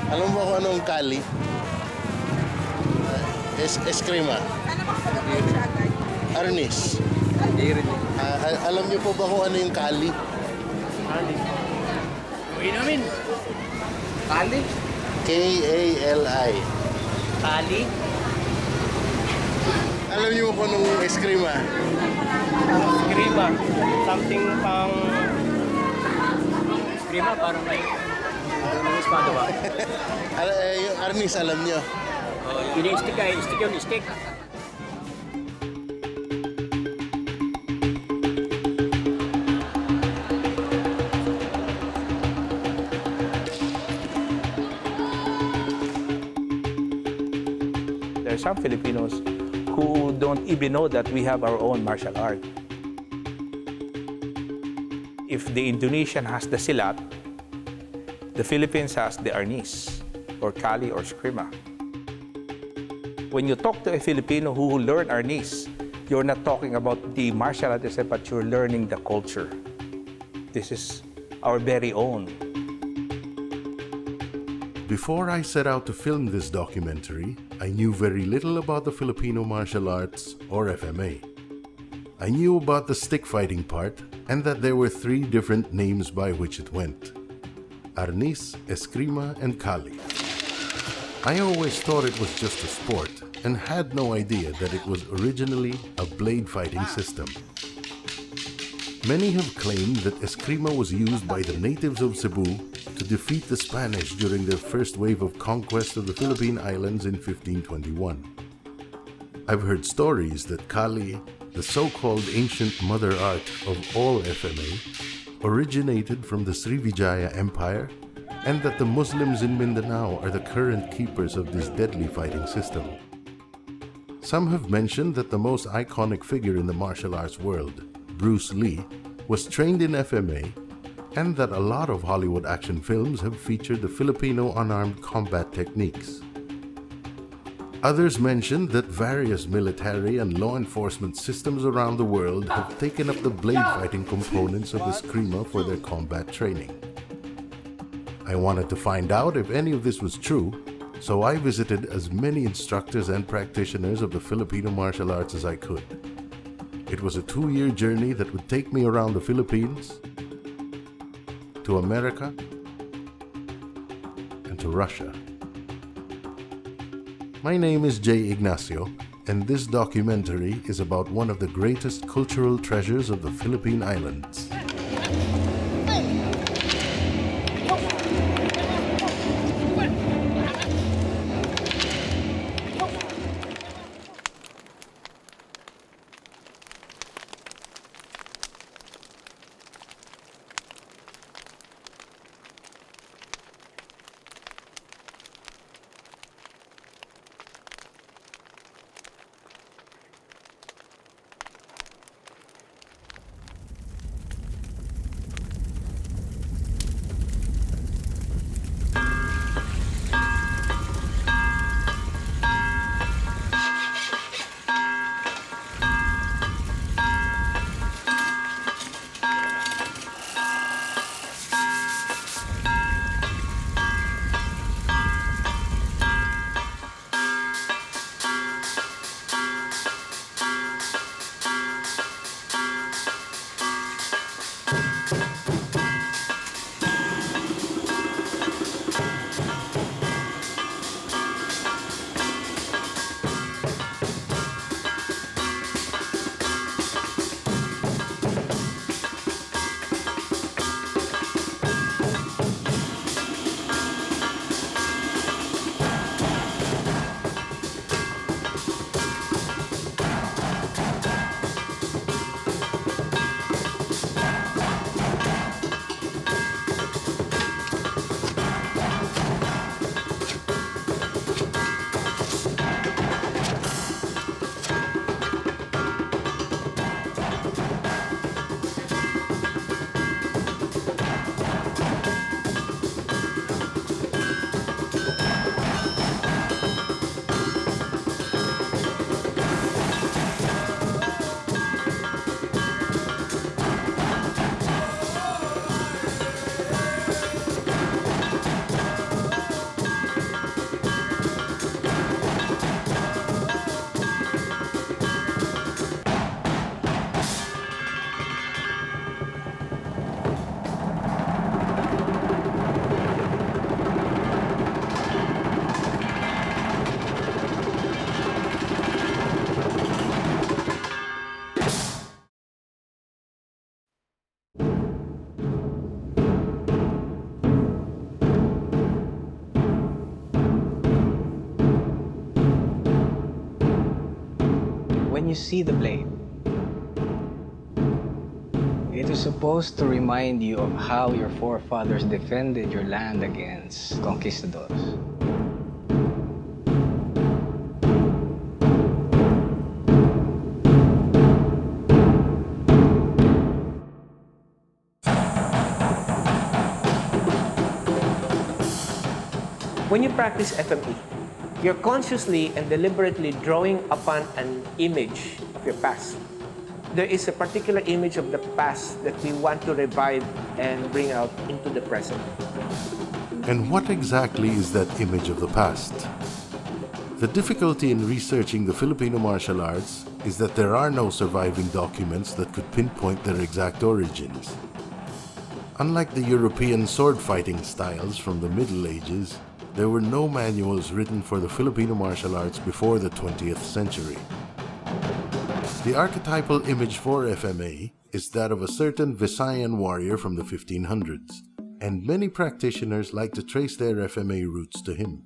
Alam mo kung anong kali? Esrkima. Ano bang sagot siya agad? Arnis. Alam niyo po ba kung ano yung kali? Kali. Uwi namin. Kali? K-A-L-I. Kali. Alam niyo po kung anong esrkima? Esrkima. Something pang... Esrkima parang may... Ang espada ba? Yung Arnis, alam niyo? Yun yung stick ay. Stick yun, stick. There are some Filipinos who don't even know that we have our own martial art. If the Indonesian has the silat, the Philippines has the Arnis, or Kali, or Esrkima. When you talk to a Filipino who learn Arnis, you're not talking about the martial art itself, but you're learning the culture. This is our very own. Before I set out to film this documentary, I knew very little about the Filipino martial arts, or FMA. I knew about the stick fighting part and that there were 3 different names by which it went: Arnis, Esrkima, and Kali. I always thought it was just a sport and had no idea that it was originally a blade fighting system. Many have claimed that Esrkima was used by the natives of Cebu to defeat the Spanish during their first wave of conquest of the Philippine Islands in 1521. I've heard stories that Kali, the so-called ancient mother art of all FMA, originated from the Srivijaya Empire, and that the Muslims in Mindanao are the current keepers of this deadly fighting system. Some have mentioned that the most iconic figure in the martial arts world, Bruce Lee, was trained in FMA, and that a lot of Hollywood action films have featured the Filipino unarmed combat techniques. Others mentioned that various military and law enforcement systems around the world have taken up the blade fighting components of the Esrkima for their combat training. I wanted to find out if any of this was true, so I visited as many instructors and practitioners of the Filipino martial arts as I could. It was a 2-year journey that would take me around the Philippines, to America, and to Russia. My name is Jay Ignacio, and this documentary is about one of the greatest cultural treasures of the Philippine Islands. when you see the blade, it is supposed to remind you of how your forefathers defended your land against conquistadors. When you practice FME, you're consciously and deliberately drawing upon an image of your past. There is a particular image of the past that we want to revive and bring out into the present. And what exactly is that image of the past? The difficulty in researching the Filipino martial arts is that there are no surviving documents that could pinpoint their exact origins. Unlike the European sword fighting styles from the Middle Ages, there were no manuals written for the Filipino martial arts before the 20th century. The archetypal image for FMA is that of a certain Visayan warrior from the 1500s, and many practitioners like to trace their FMA roots to him.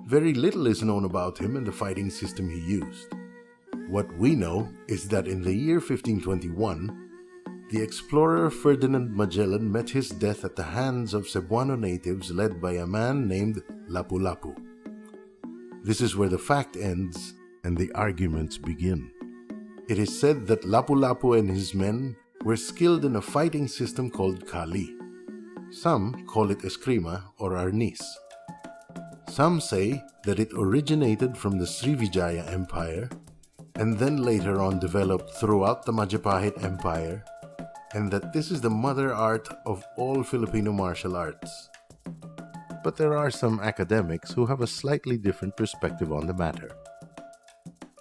Very little is known about him and the fighting system he used. What we know is that in the year 1521, the explorer Ferdinand Magellan met his death at the hands of Cebuano natives led by a man named Lapu-Lapu. This is where the fact ends and the arguments begin. It is said that Lapu-Lapu and his men were skilled in a fighting system called Kali. Some call it Esrkima or Arnis. Some say that it originated from the Srivijaya Empire and then later on developed throughout the Majapahit Empire, and that this is the mother art of all Filipino martial arts. But there are some academics who have a slightly different perspective on the matter.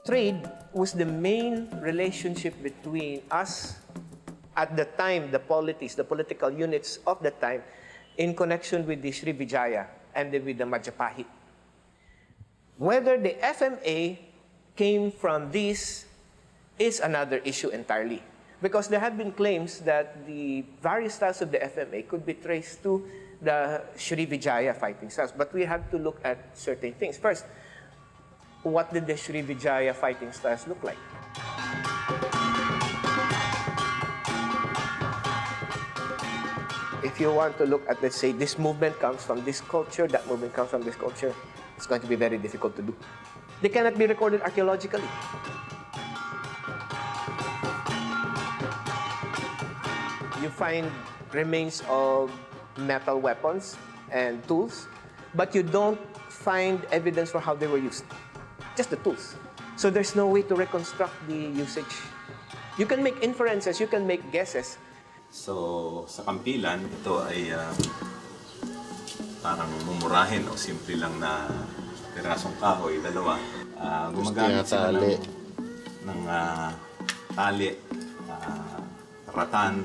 Trade was the main relationship between us at the time, the polities, the political units of the time, in connection with the Srivijaya and with the Majapahit. Whether the FMA came from this is another issue entirely. Because there have been claims that the various styles of the FMA could be traced to the Srivijaya fighting styles. But we have to look at certain things. First, what did the Srivijaya fighting styles look like? If you want to look at, let's say, this movement comes from this culture, that movement comes from this culture, it's going to be very difficult to do. They cannot be recorded archaeologically. You find remains of metal weapons and tools, but you don't find evidence for how they were used. Just the tools. So there's no way to reconstruct the usage. You can make inferences, you can make guesses. So, sa kampilan, ito ay parang mumurahin o simple lang na pirasong kahoy, dalawa. Gumagamit sila ng tali, ratan,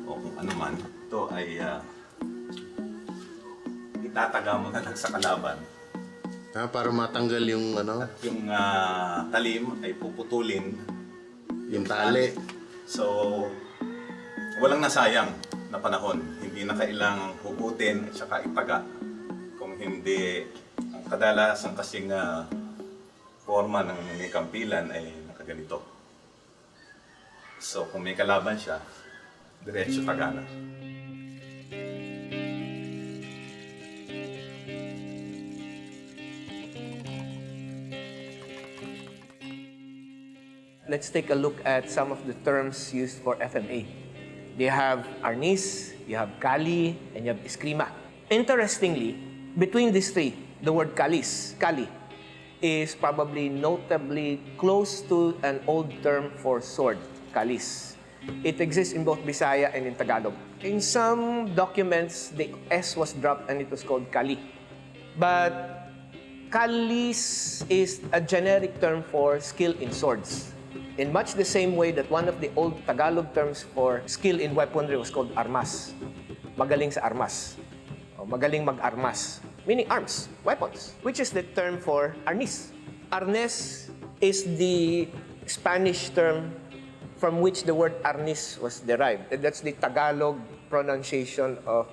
o kung ano man. Ito ay itataga mo na lang sa kalaban. Para matanggal yung ano? At yung talim ay puputulin. Yung tali. So, walang nasayang na panahon. Hindi na kailangang hugutin at saka itaga. Kung hindi, ang kadalasan kasing forma ng may kampilan ay nakaganito. So, kung may kalaban siya, diretso taga na. Let's take a look at some of the terms used for FMA. You have Arnis, you have Kali, and you have Esrkima. Interestingly, between these three, the word Kali, is probably notably close to an old term for sword, Kalis. It exists in both Bisaya and in Tagalog. In some documents, the S was dropped and it was called Kali. But Kalis is a generic term for skill in swords. In much the same way that one of the old Tagalog terms for skill in weaponry was called armas. Magaling sa armas. O magaling mag-armas. Meaning arms, weapons. Which is the term for arnis. Arnes is the Spanish term from which the word arnis was derived. And that's the Tagalog pronunciation of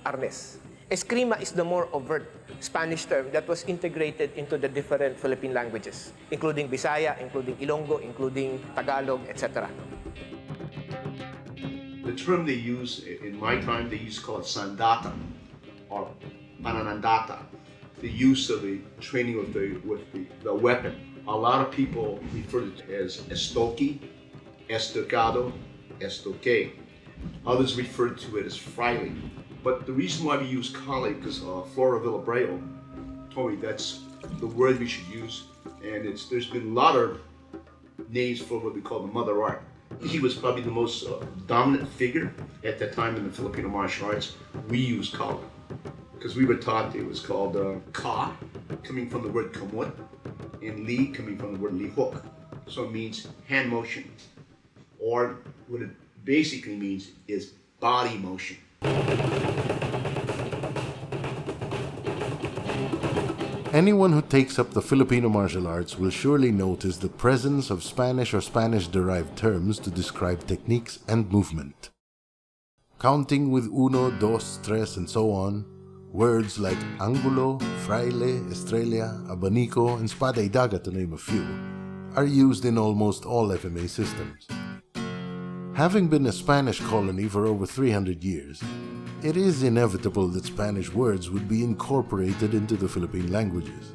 arnes. Esrkima is the more overt Spanish term that was integrated into the different Philippine languages, including Bisaya, including Ilonggo, including Tagalog, etc. The term they use in my time, they used to call it sandata or pananandata, the use of the training with the weapon. A lot of people refer to it as estoque, estocado, estoque. Others refer to it as fraile. But the reason why we use Kali, because Flora Villabreo told me that's the word we should use, and there's been a lot of names for what we call the mother art. He was probably the most dominant figure at that time in the Filipino martial arts. We use Kali, because we were taught it was called Ka, coming from the word kamut, and Li coming from the word lihok. So it means hand motion, or what it basically means is body motion. Anyone who takes up the Filipino martial arts will surely notice the presence of Spanish or Spanish-derived terms to describe techniques and movement. Counting with uno, dos, tres, and so on, words like angulo, fraile, estrella, abanico, and espada y daga, to name a few, are used in almost all FMA systems. Having been a Spanish colony for over 300 years, it is inevitable that Spanish words would be incorporated into the Philippine languages.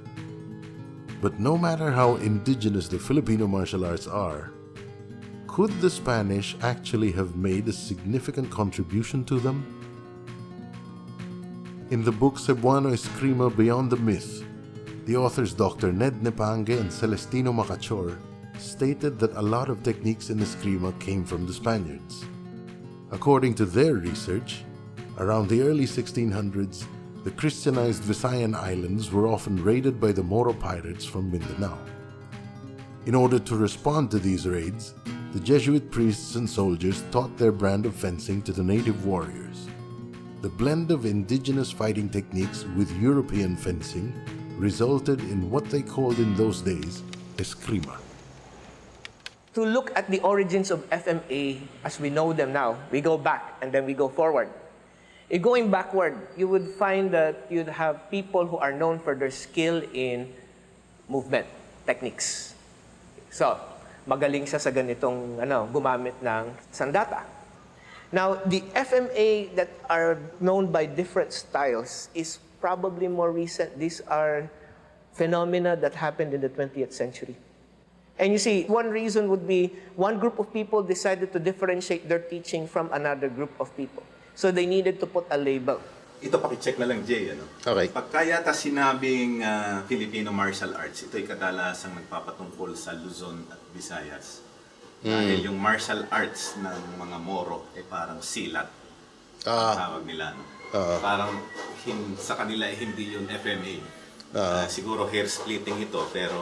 But no matter how indigenous the Filipino martial arts are, could the Spanish actually have made a significant contribution to them? In the book Cebuano Esrkima Beyond the Myth, the authors Dr. Ned Nepangue and Celestino Macachor stated that a lot of techniques in Esrkima came from the Spaniards. According to their research, around the early 1600s, the Christianized Visayan islands were often raided by the Moro pirates from Mindanao. In order to respond to these raids, the Jesuit priests and soldiers taught their brand of fencing to the native warriors. The blend of indigenous fighting techniques with European fencing resulted in what they called in those days Esrkima. To look at the origins of FMA as we know them now, we go back and then we go forward. Going backward, you would find that you'd have people who are known for their skill in movement techniques. So, magaling siya sa ganitong gumamit ng sandata. Now, the FMA that are known by different styles is probably more recent. These are phenomena that happened in the 20th century. And you see, one reason would be one group of people decided to differentiate their teaching from another group of people. So they needed to put a label. Ito, pakicheck na lang, Jay. Okay. Pagka yata sinabing Filipino martial arts, ito'y kadalasang nagpapatungkol sa Luzon at Visayas. Dahil yung martial arts ng mga Moro ay parang silat. Tawag nila. Parang sa kanila hindi yun FMA. Siguro hair splitting ito, pero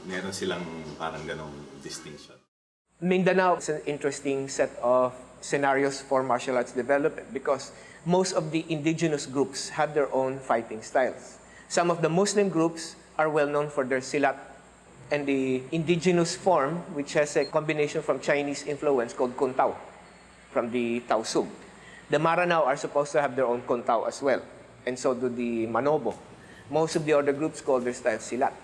meron silang parang ganong distinction. Mindanao is an interesting set of scenarios for martial arts development because most of the indigenous groups have their own fighting styles. Some of the Muslim groups are well known for their silat, and the indigenous form, which has a combination from Chinese influence called Kuntao, from the Tausug. The Maranao are supposed to have their own Kuntao as well, and so do the Manobo. Most of the other groups call their style silat.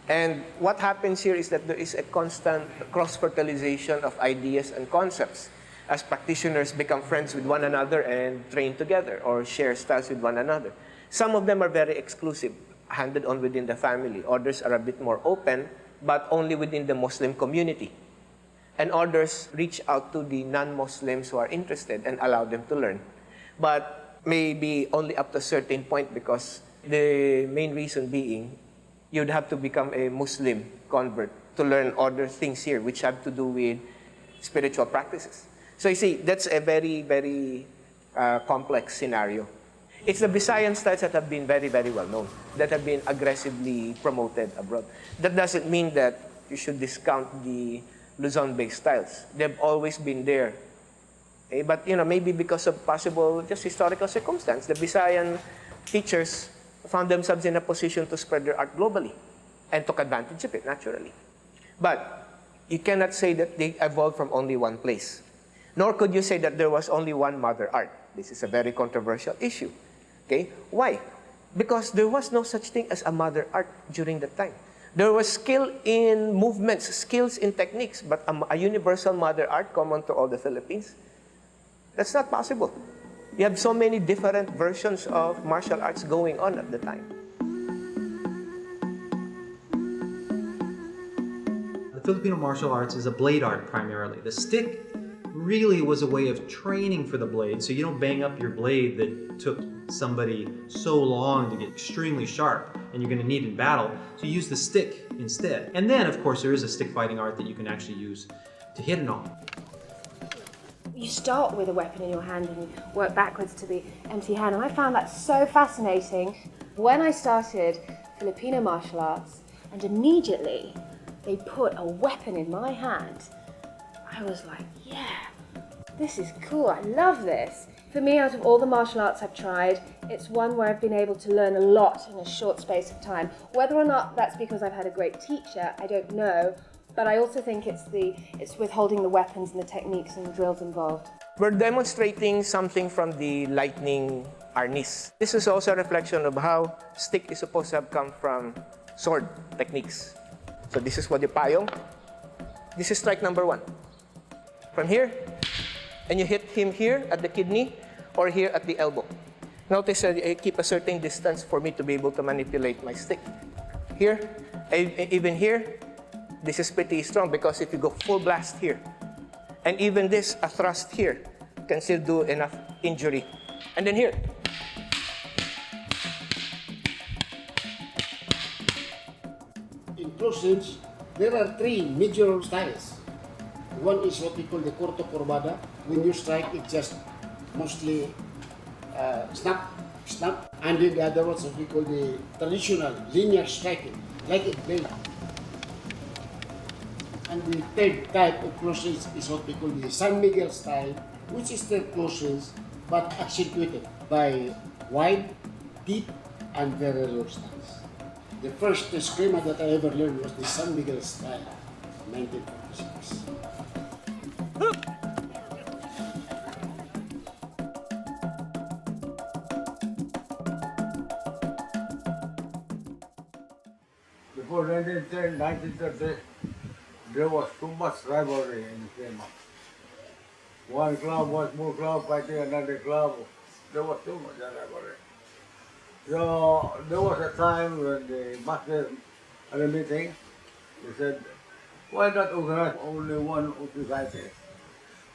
And what happens here is that there is a constant cross-fertilization of ideas and concepts as practitioners become friends with one another and train together or share styles with one another. Some of them are very exclusive, handed on within the family. Others are a bit more open, but only within the Muslim community. And others reach out to the non-Muslims who are interested and allow them to learn. But maybe only up to a certain point, because the main reason being you'd have to become a Muslim convert to learn other things here, which have to do with spiritual practices. So you see, that's a very, very complex scenario. It's the Visayan styles that have been very, very well known, that have been aggressively promoted abroad. That doesn't mean that you should discount the Luzon-based styles. They've always been there. But maybe because of possible just historical circumstance, the Visayan teachers found themselves in a position to spread their art globally and took advantage of it, naturally. But you cannot say that they evolved from only one place. Nor could you say that there was only one mother art. This is a very controversial issue. Okay? Why? Because there was no such thing as a mother art during that time. There was skill in movements, skills in techniques, but a universal mother art common to all the Philippines, that's not possible. You have so many different versions of martial arts going on at the time. The Filipino martial arts is a blade art primarily. The stick really was a way of training for the blade, so you don't bang up your blade that took somebody so long to get extremely sharp and you're going to need in battle, so you use the stick instead. And then, of course, there is a stick fighting art that you can actually use to hit and all. You start with a weapon in your hand and you work backwards to the empty hand, and I found that so fascinating. When I started Filipino martial arts, and immediately they put a weapon in my hand, I was like, yeah, this is cool, I love this. For me, out of all the martial arts I've tried, it's one where I've been able to learn a lot in a short space of time. Whether or not that's because I've had a great teacher, I don't know, but I also think it's withholding the weapons and the techniques and the drills involved. We're demonstrating something from the lightning Arnis. This is also a reflection of how stick is supposed to have come from sword techniques. So this is what the payong. This is strike number 1. From here, and you hit him here at the kidney or here at the elbow. Notice that I keep a certain distance for me to be able to manipulate my stick. Here, even here, this is pretty strong because if you go full blast here, and even this, a thrust here, can still do enough injury. And then here. In close-range, there are 3 major styles. One is what we call the corto corbada. When you strike, it just mostly snap. And then the other ones what we call the traditional linear striking, like a blade. And the third type of close range is what we call the San Miguel style, which is still close range but accentuated by wide, deep, and very low stance. The first Esrkima that I ever learned was the San Miguel style, 1946. Before 1930, there was too much rivalry in Esrkima. One club was more club fighting another club. There was too much rivalry. So there was a time when the masters at a meeting, they said, why not organize only one society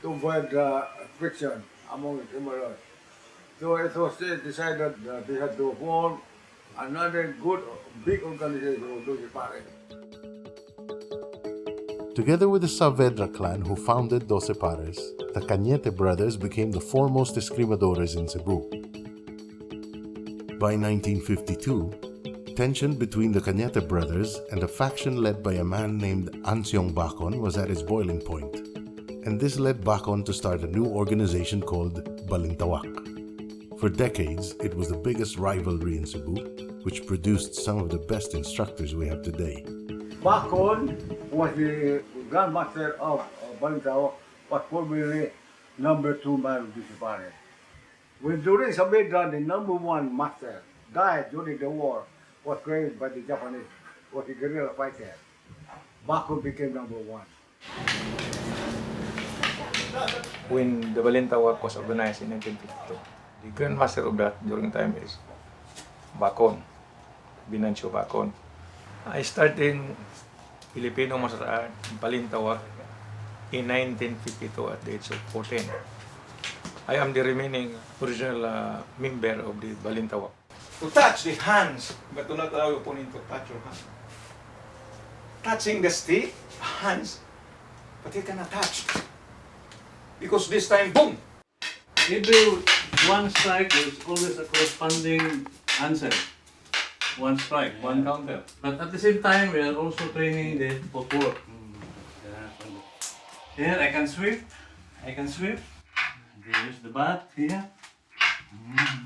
to avoid friction among the similar? So it was decided that they had to form another good, big organization, Olisi Films. Together with the Saavedra clan who founded Dos Pares, the Cañete brothers became the foremost escrimadores in Cebu. By 1952, tension between the Cañete brothers and a faction led by a man named Ansiong Bacon was at its boiling point, and this led Bacon to start a new organization called Balintawak. For decades, it was the biggest rivalry in Cebu, which produced some of the best instructors we have today. Bacon was the grandmaster of Balintawak, but formerly number 2 man of Olisi Films. When during Saavedra, the number 1 master died during the war, was created by the Japanese, was a guerrilla fighter. Bacon became number 1. When the Balintawak was organized in 1952, the grandmaster of that during time is Bacon, Binancio Bacon. I started Filipino martial art in Balintawak in 1952 at the age of 14. I am the remaining original member of the Balintawak. To touch the hands, but do not allow your opponent to touch your hand. Touching the stick, hands, but you cannot touch. Because this time, boom! Every one strike is always a corresponding answer. One strike, one counter. But at the same time, we are also training the footwork. Here, I can sweep. They use the bat here.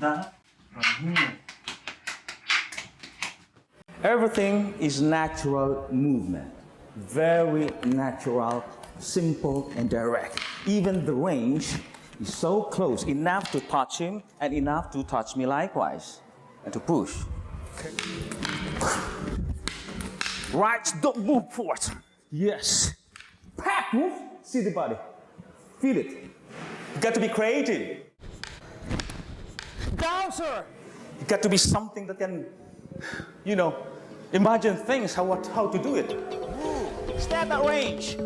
That from here. Everything is natural movement. Very natural, simple, and direct. Even the range He's so close, enough to touch him and enough to touch me likewise. And to push. Right, don't move forward. Yes. Pack, move. See the body. Feel it. You got to be creative. Down, sir. You got to be something that can, imagine things, how to do it. Stay at that range.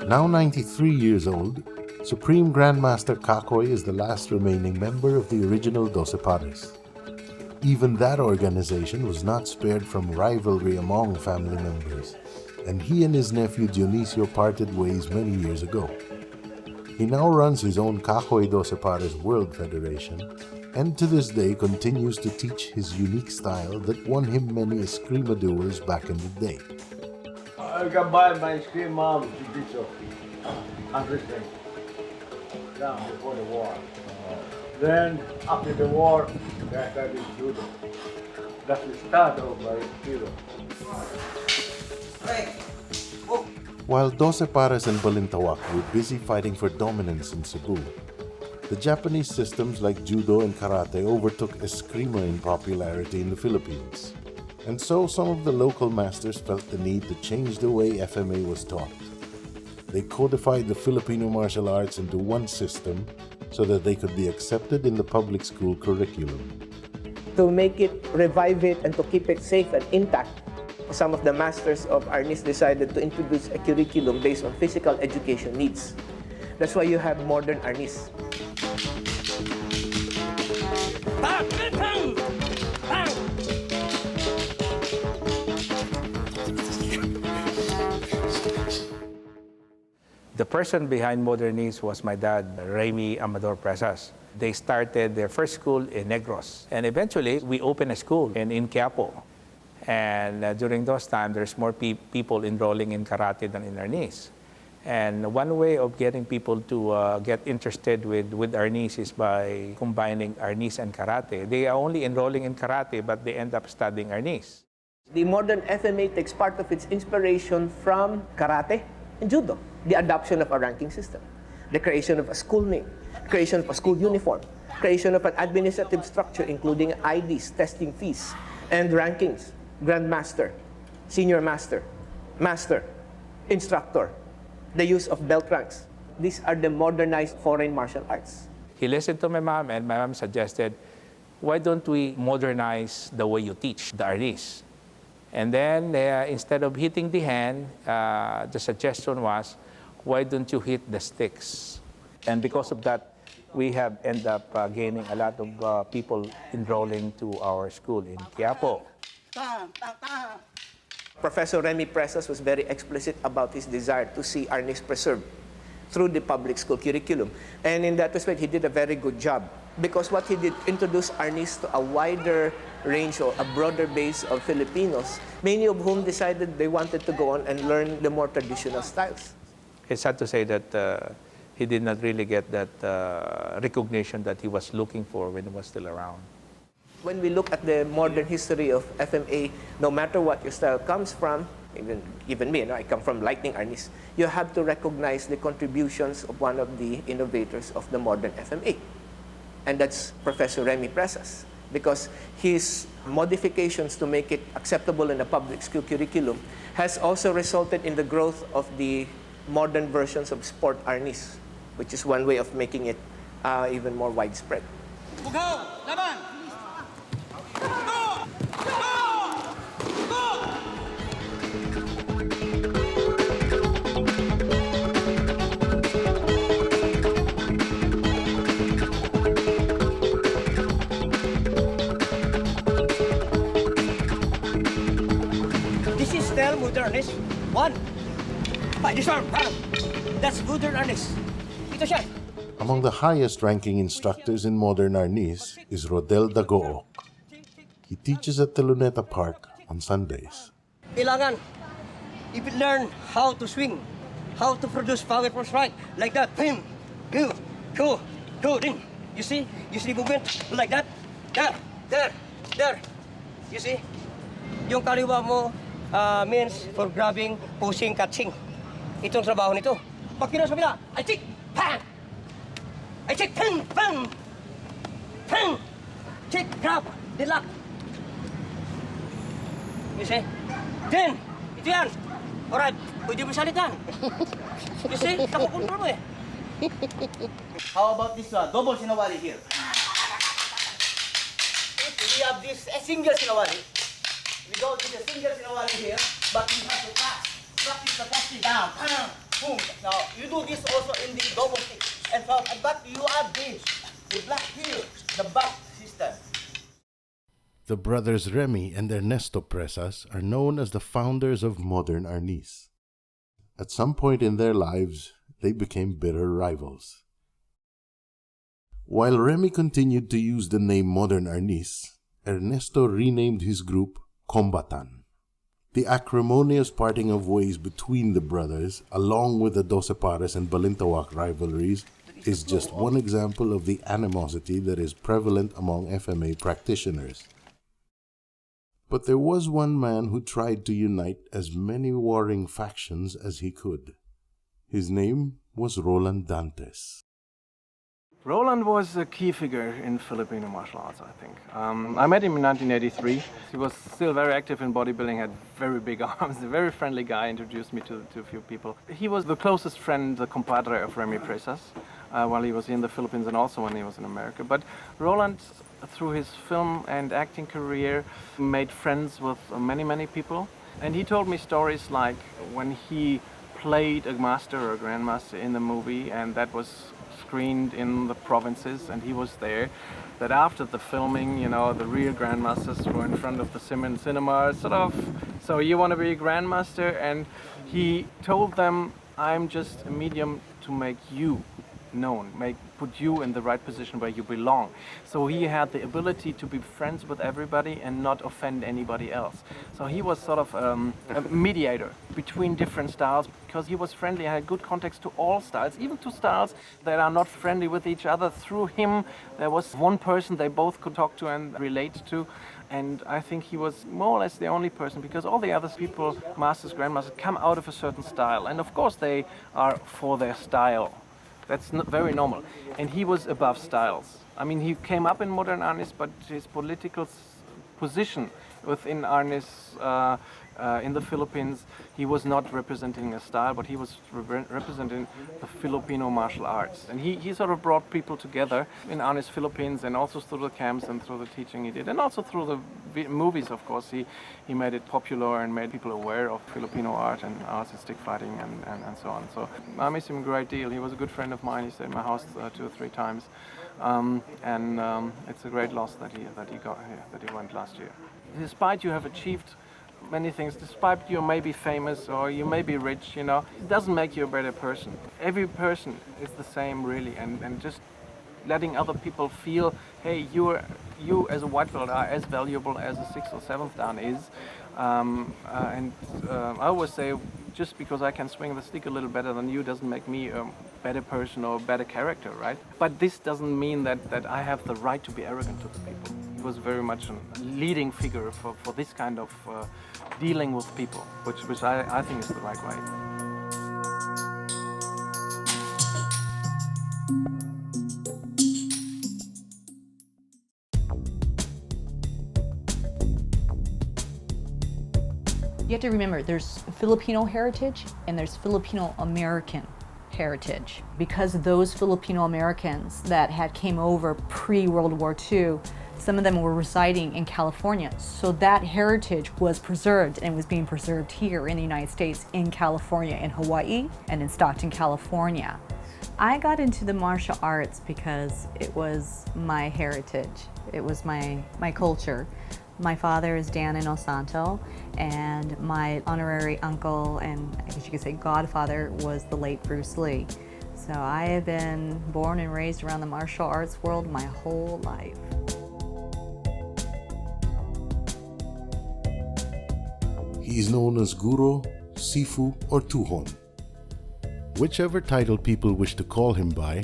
Now 93 years old, Supreme Grandmaster Kakoy is the last remaining member of the original Doce Pares. Even that organization was not spared from rivalry among family members, and he and his nephew Dionisio parted ways many years ago. He now runs his own Kakoy Doce Pares World Federation, and to this day continues to teach his unique style that won him many Esrkima duels back in the day. I can buy my Esrkima with jiu-jitsu. Understand? Down before the war. Then, after the war, I studied judo. That's the start of my judo. While Doce Pares and Balintawak were busy fighting for dominance in Cebu, the Japanese systems like judo and karate overtook Esrkima in popularity in the Philippines. And so some of the local masters felt the need to change the way FMA was taught. They codified the Filipino martial arts into one system so that they could be accepted in the public school curriculum. To make it, revive it, and to keep it safe and intact, some of the masters of Arnis decided to introduce a curriculum based on physical education needs. That's why you have modern Arnis. The person behind Modernis was my dad, Remy Amador Presas. They started their first school in Negros. And eventually, we opened a school in Quiapo. And during those times, there's more people enrolling in karate than in Arnis. And one way of getting people to get interested with Arnis is by combining Arnis and karate. They are only enrolling in karate, but they end up studying Arnis. The modern FMA takes part of its inspiration from karate and judo. The adoption of a ranking system, the creation of a school name, creation of a school uniform, creation of an administrative structure including IDs, testing fees, and rankings, grandmaster, senior master, master, instructor, the use of belt ranks. These are the modernized foreign martial arts. He listened to my mom, and my mom suggested, why don't we modernize the way you teach the Arnis? And then instead of hitting the hand, the suggestion was, why don't you hit the sticks? And because of that, we have ended up gaining a lot of people enrolling to our school in Quiapo. Professor Remy Presas was very explicit about his desire to see Arnis preserved through the public school curriculum. And in that respect, he did a very good job. Because what he did, introduced Arnis to a wider range or a broader base of Filipinos, many of whom decided they wanted to go on and learn the more traditional styles. It's sad to say that he did not really get that recognition that he was looking for when he was still around. When we look at the modern history of FMA, no matter what your style comes from, even me, I come from Lightning Arnis, you have to recognize the contributions of one of the innovators of the modern FMA. And that's Professor Remy Presas, because his modifications to make it acceptable in a public school curriculum has also resulted in the growth of the modern versions of sport Arnis, which is one way of making it even more widespread. This is still modern Arnis. One. By disarm. That's modern Arnis. Ito siya. Among the highest-ranking instructors in modern Arnis is Rodel Dagook. He teaches at the Luneta Park on Sundays. Kailangan, if you learn how to swing, how to produce powerful strike, like that, pin, go, ding. You see movement like that, there. You see, yung kaliwa mo means for grabbing, pushing, catching. Itong trabaho nito. Pag kinaw sa bila, I kick, bang! I kick, bang, bang! Bang! Kick, grab, then lock. You see? Then, ito yan. Alright, pwede mo salitan. You see? Nakukontrol mo eh. How about this double sinawali here? We have this a single sinawali. We go to the single sinawali here, but we have to practice the casting down. Boom. Now, you do this also in the double kick. And but you add this, the black here, the back system. The brothers Remy and Ernesto Presas are known as the founders of modern Arnis. At some point in their lives, they became bitter rivals. While Remy continued to use the name Modern Arnis, Ernesto renamed his group Kombatan. The acrimonious parting of ways between the brothers, along with the Doce Pares and Balintawak rivalries, is just one example of the animosity that is prevalent among FMA practitioners. But there was one man who tried to unite as many warring factions as he could. His name was Roland Dantas. Roland was a key figure in Filipino martial arts, I think. I met him in 1983. He was still very active in bodybuilding, had very big arms, a very friendly guy, introduced me to a few people. He was the closest friend, the compadre of Remy Presas, while he was in the Philippines and also when he was in America. But Roland, through his film and acting career, made friends with many people. And he told me stories like when he played a master or a grandmaster in the movie, and that was screened in the provinces, and he was there, that after the filming, you know, the real grandmasters were in front of the cinema, sort of, so you want to be a grandmaster? And he told them, I'm just a medium to make you known, put you in the right position where you belong. So he had the ability to be friends with everybody and not offend anybody else. So he was sort of a mediator between different styles, because he was friendly and had good context to all styles, even to styles that are not friendly with each other. Through him, there was one person they both could talk to and relate to. And I think he was more or less the only person, because all the other people, masters, grandmasters, come out of a certain style. And of course they are for their style. That's not very normal. And he was above styles. I mean, he came up in modern Arnis, but his political position within Arnis in the Philippines, he was not representing a style, but he was representing the Filipino martial arts. And he sort of brought people together in Arnis Philippines, and also through the camps and through the teaching he did. And also through the movies, of course. He made it popular and made people aware of Filipino art and artistic fighting and so on. So I miss him a great deal. He was a good friend of mine. He stayed in my house 2 or 3 times. It's a great loss that he went last year. Despite you have achieved many things, despite you may be famous or you may be rich, you know, it doesn't make you a better person. Every person is the same, really, and just letting other people feel, hey, you as a white belt are as valuable as a 6th or 7th dan is. I always say, just because I can swing the stick a little better than you doesn't make me a better person or a better character, right? But this doesn't mean that I have the right to be arrogant to the people. He was very much a leading figure for this kind of dealing with people, which I think is the right way. You have to remember, there's Filipino heritage and there's Filipino American heritage. Because those Filipino Americans that had came over pre-World War II, some of them were residing in California. So that heritage was preserved and was being preserved here in the United States, in California, in Hawaii, and in Stockton, California. I got into the martial arts because it was my heritage. It was my culture. My father is Dan Inosanto, and my honorary uncle, and I guess you could say godfather, was the late Bruce Lee. So I have been born and raised around the martial arts world my whole life. He is known as Guro, Sifu, or Tuhon. Whichever title people wish to call him by,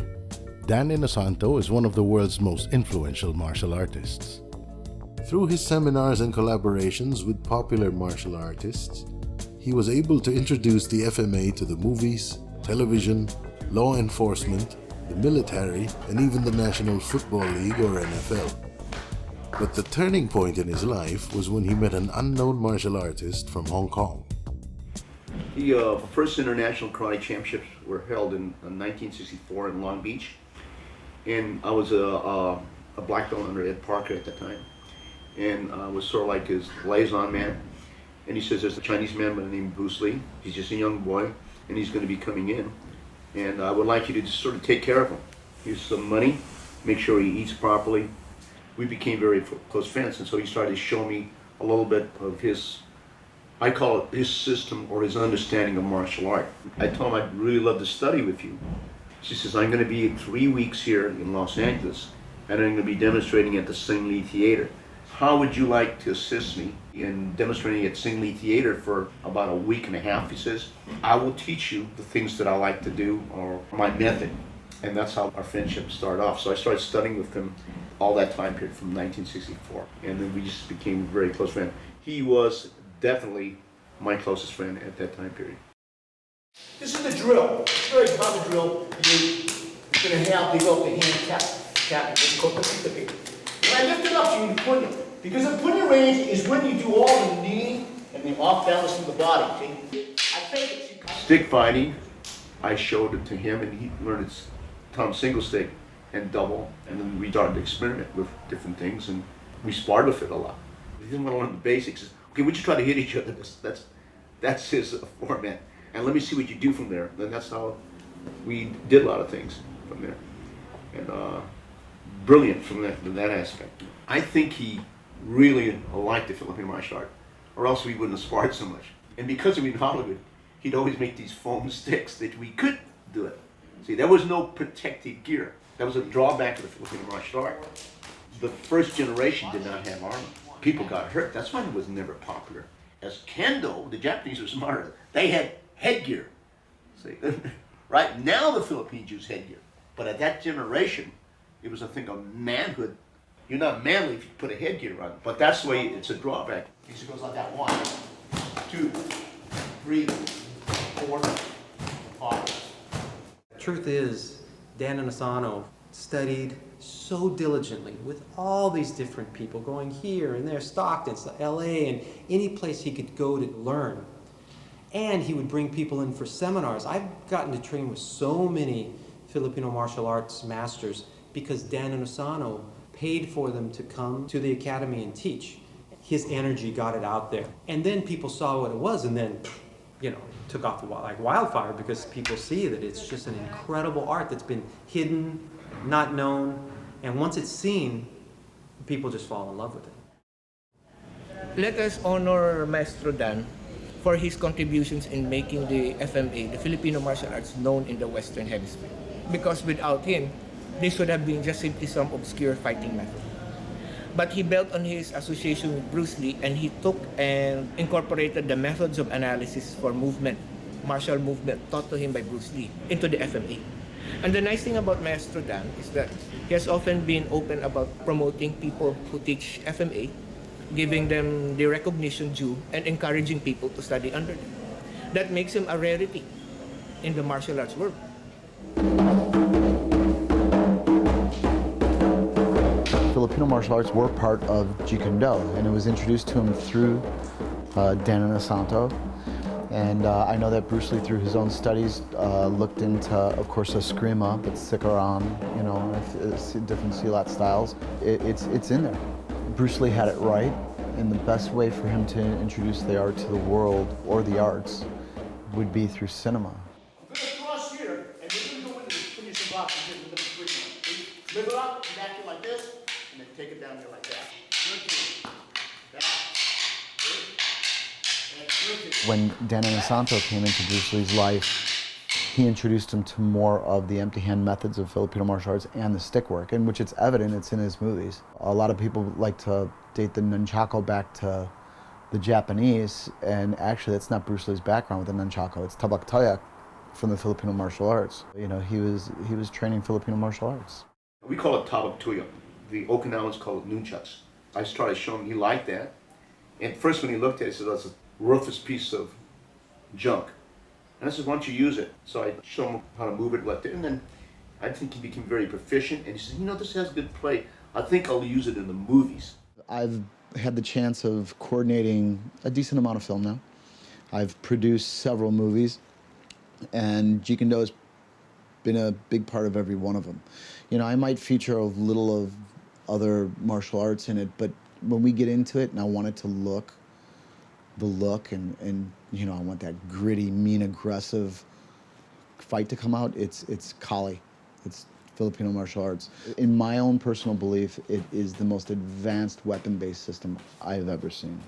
Dan Inosanto is one of the world's most influential martial artists. Through his seminars and collaborations with popular martial artists, he was able to introduce the FMA to the movies, television, law enforcement, the military, and even the National Football League or NFL. But the turning point in his life was when he met an unknown martial artist from Hong Kong. The first international karate championships were held in 1964 in Long Beach, and I was a black belt under Ed Parker at the time, and I was sort of like his liaison man. And he says there's a Chinese man by the name of Bruce Lee. He's just a young boy, and he's going to be coming in, and I would like you to just sort of take care of him. Here's some money, make sure he eats properly. We became very close friends, and so he started to show me a little bit of his, I call it his system or his understanding of martial art. I told him I'd really love to study with you. She says, I'm going to be 3 weeks here in Los Angeles, and I'm going to be demonstrating at the Sing Lee Theater. How would you like to assist me in demonstrating at Sing Lee Theater for about a week and a half? He says, I will teach you the things that I like to do or my method. And that's how our friendship started off. So I started studying with him all that time period from 1964. And then we just became very close friends. He was definitely my closest friend at that time period. This is the drill. It's a very common drill. You're going to have develop the hand tap, and go to the when I lift it up, you need to put it. Because the putting range is when you do all the knee and the off balance from the body. Okay? I think it's Stick fighting, I showed it to him, and he learned his Tom single stick and double, and then we started to experiment with different things, and we sparred with it a lot. He didn't want to learn the basics. Okay, we just try to hit each other. That's his format, and let me see what you do from there. Then that's how we did a lot of things from there, and brilliant from that aspect. I think he really liked the Filipino martial art, or else we wouldn't have sparred so much. And because we were in Hollywood, he'd always make these foam sticks that we could do it. See, there was no protective gear. That was a drawback of the Filipino martial art. The first generation did not have armor. People got hurt. That's why it was never popular. As Kendo, the Japanese were smarter. They had headgear. See, right now the Philippines use headgear, but at that generation, it was a thing of manhood. You're not manly if you put a headgear on. But that's the way it's a drawback. It goes like that. 1, 2, 3, 4, 5. Truth is, Dan Inosanto studied so diligently with all these different people going here and there, Stockton, LA, and any place he could go to learn. And he would bring people in for seminars. I've gotten to train with so many Filipino martial arts masters because Dan Inosanto paid for them to come to the academy and teach. His energy got it out there. And then people saw what it was, and then, you know, took off like wildfire because people see that it's just an incredible art that's been hidden, not known, and once it's seen, people just fall in love with it. Let us honor Maestro Dan for his contributions in making the FMA, the Filipino martial arts, known in the Western Hemisphere. Because without him, this would have been just simply some obscure fighting method. But he built on his association with Bruce Lee, and he took and incorporated the methods of analysis for movement, martial movement taught to him by Bruce Lee, into the FMA. And the nice thing about Maestro Dan is that he has often been open about promoting people who teach FMA, giving them the recognition due, and encouraging people to study under them. That makes him a rarity in the martial arts world. Filipino martial arts were part of Jeet Kune Do, and it was introduced to him through Dan Inosanto. And I know that Bruce Lee, through his own studies, looked into, of course, Esrkima, but Sikaran, you know, different silat styles. It's in there. Bruce Lee had it right, and the best way for him to introduce the art to the world, or the arts, would be through cinema. I'm going to cross here, and we're going to go into the finishing box and get the frequent. Lift it up, back here like this, and then take it down here like that. When Dan Inosanto came into Bruce Lee's life, he introduced him to more of the empty hand methods of Filipino martial arts and the stick work, in which it's evident, it's in his movies. A lot of people like to date the nunchaku back to the Japanese, and actually that's not Bruce Lee's background with the nunchaku, it's tabak tayak from the Filipino martial arts. You know, he was training Filipino martial arts. We call it tabak tayak. The Okinawans call it nunchucks. I started showing him he liked that. And first when he looked at it, he said, that's a worthless piece of junk. And I said, why don't you use it? So I showed him how to move it, left it, and then I think he became very proficient. And he said, you know, this has good play. I think I'll use it in the movies. I've had the chance of coordinating a decent amount of film now. I've produced several movies, and Jeet Kune Do has been a big part of every one of them. You know, I might feature a little of other martial arts in it, but when we get into it and I want it to look, the look, and you know, I want that gritty, mean, aggressive fight to come out, it's Kali. It's Filipino martial arts. In my own personal belief, it is the most advanced weapon-based system I've ever seen.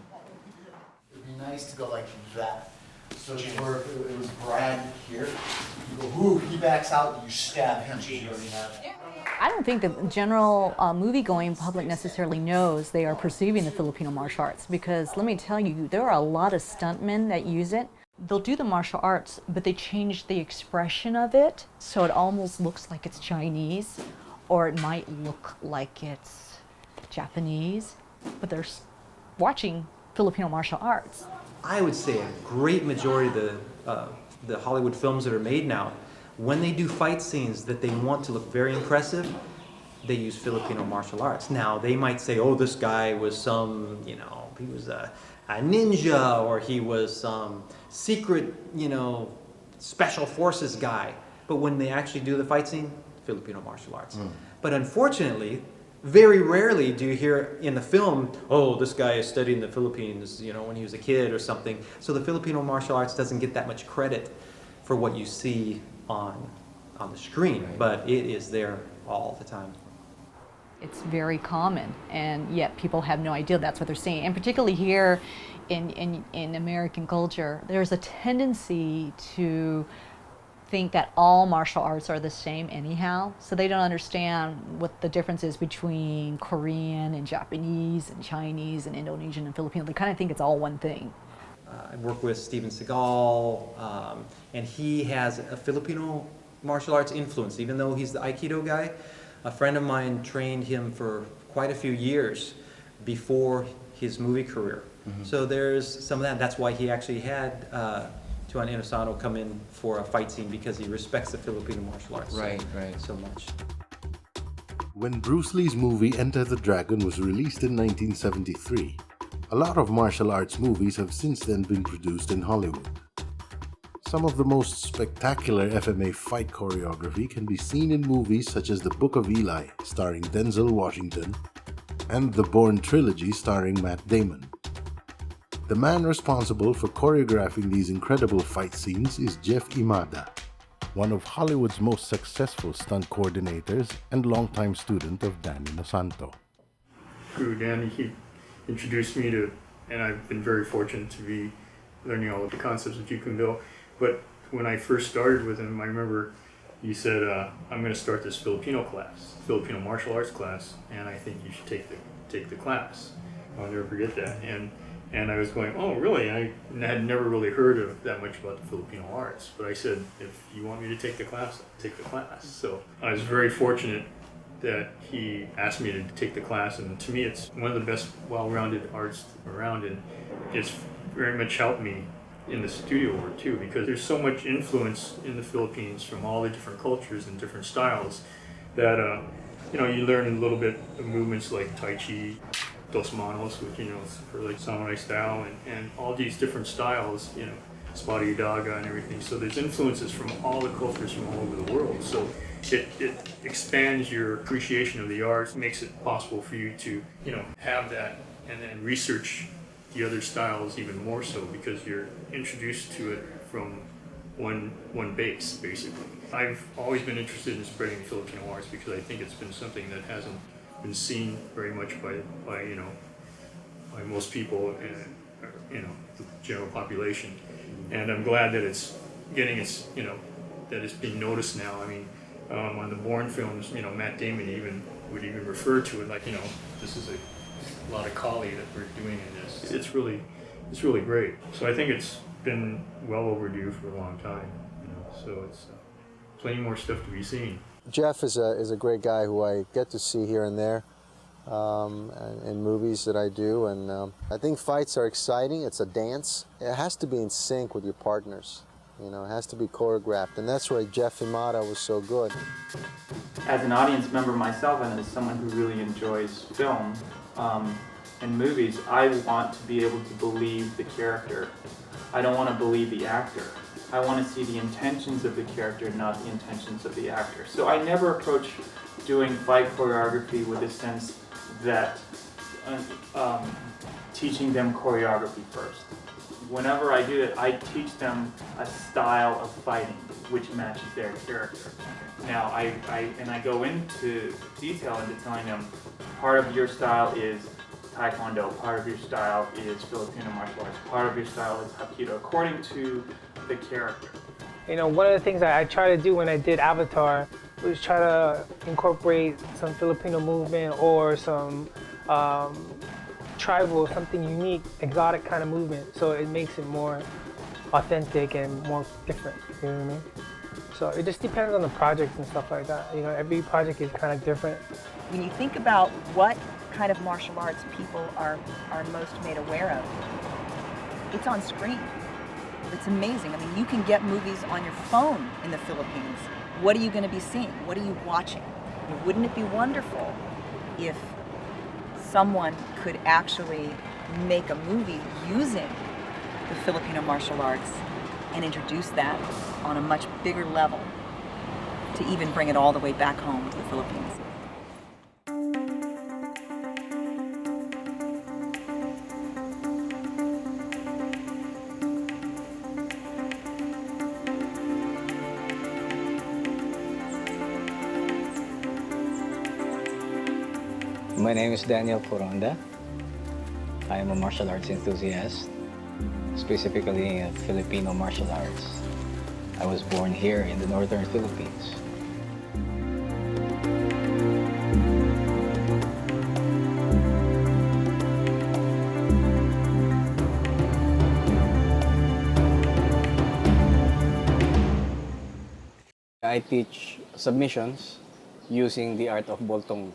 It'd be nice to go like that. So where if it was Brad here, you go, whoo, he backs out, you stab him. You already have it. I don't think the general movie-going public necessarily knows they are perceiving the Filipino martial arts, because let me tell you, there are a lot of stuntmen that use it. They'll do the martial arts, but they change the expression of it, so it almost looks like it's Chinese, or it might look like it's Japanese, but they're watching Filipino martial arts. I would say a great majority of the Hollywood films that are made now, when they do fight scenes that they want to look very impressive, they use Filipino martial arts. Now, they might say, oh, this guy was some, you know, he was a ninja, or he was some secret, you know, special forces guy. But when they actually do the fight scene, Filipino martial arts. But unfortunately, very rarely do you hear in the film, oh, this guy is studying the Philippines, you know, when he was a kid or something. So the Filipino martial arts doesn't get that much credit for what you see on the screen, but it is there all the time. It's very common, and yet people have no idea that's what they're seeing. And particularly here in American culture, there's a tendency to think that all martial arts are the same anyhow, so they don't understand what the difference is between Korean and Japanese and Chinese and Indonesian and Filipino. They kind of think it's all one thing. I work with Steven Seagal, and he has a Filipino martial arts influence, even though he's the Aikido guy. A friend of mine trained him for quite a few years before his movie career. So there's some of that. That's why he actually had Tuan Inosanto come in for a fight scene, because he respects the Filipino martial arts so much. When Bruce Lee's movie Enter the Dragon was released in 1973, a lot of martial arts movies have since then been produced in Hollywood. Some of the most spectacular FMA fight choreography can be seen in movies such as The Book of Eli, starring Denzel Washington, and The Bourne Trilogy, starring Matt Damon. The man responsible for choreographing these incredible fight scenes is Jeff Imada, one of Hollywood's most successful stunt coordinators and longtime student of Dan Inosanto. Guru Dan, he introduced me to, and I've been very fortunate to be learning all of the concepts of Jeet Kune Do. But when I first started with him, I remember he said, I'm going to start this Filipino class, Filipino martial arts class, and I think you should take the class. I'll never forget that. And I was going, oh, really? I had never really heard of that much about the Filipino arts. But I said, if you want me to take the class, I'll take the class. So I was very fortunate that he asked me to take the class, and to me it's one of the best well-rounded arts around, and it's very much helped me in the studio work too, because there's so much influence in the Philippines from all the different cultures and different styles that you know, you learn a little bit of movements like Tai Chi, Dos Manos, which, you know, for like samurai style, and all these different styles, you know, Spadi Daga and everything. So there's influences from all the cultures from all over the world. So it expands your appreciation of the arts, makes it possible for you to, you know, have that and then research the other styles even more so, because you're introduced to it from one base, basically. I've always been interested in spreading Filipino arts because I think it's been something that hasn't been seen very much by you know, by most people, you know, the general population. And I'm glad that it's getting its, you know, that is being noticed now. I mean, on the Bourne films, you know, Matt Damon would even refer to it like, you know, this is a lot of Kali that we're doing in this. It's really great. So I think it's been well overdue for a long time. You know, so it's plenty more stuff to be seen. Jeff is a great guy who I get to see here and there in movies that I do, and I think fights are exciting. It's a dance. It has to be in sync with your partners. You know, it has to be choreographed, and that's where Jeff Imada was so good. As an audience member myself, and as someone who really enjoys film and movies, I want to be able to believe the character. I don't want to believe the actor. I want to see the intentions of the character, not the intentions of the actor. So I never approach doing fight choreography with a sense that teaching them choreography first. Whenever I do it, I teach them a style of fighting which matches their character. Now, I go into detail into telling them part of your style is Taekwondo, part of your style is Filipino martial arts, part of your style is Hapkido, according to the character. You know, one of the things I try to do when I did Avatar was try to incorporate some Filipino movement or some tribal, something unique, exotic kind of movement, so it makes it more authentic and more different, you know what I mean? So it just depends on the project and stuff like that. You know, every project is kind of different. When you think about what kind of martial arts people are most made aware of, it's on screen. It's amazing. I mean, you can get movies on your phone in the Philippines. What are you going to be seeing? What are you watching? I mean, wouldn't it be wonderful if someone could actually make a movie using the Filipino martial arts and introduce that on a much bigger level to even bring it all the way back home to the Philippines? My name is Daniel Coronda. I am a martial arts enthusiast, specifically in Filipino martial arts. I was born here in the northern Philippines. I teach submissions using the art of Boltong.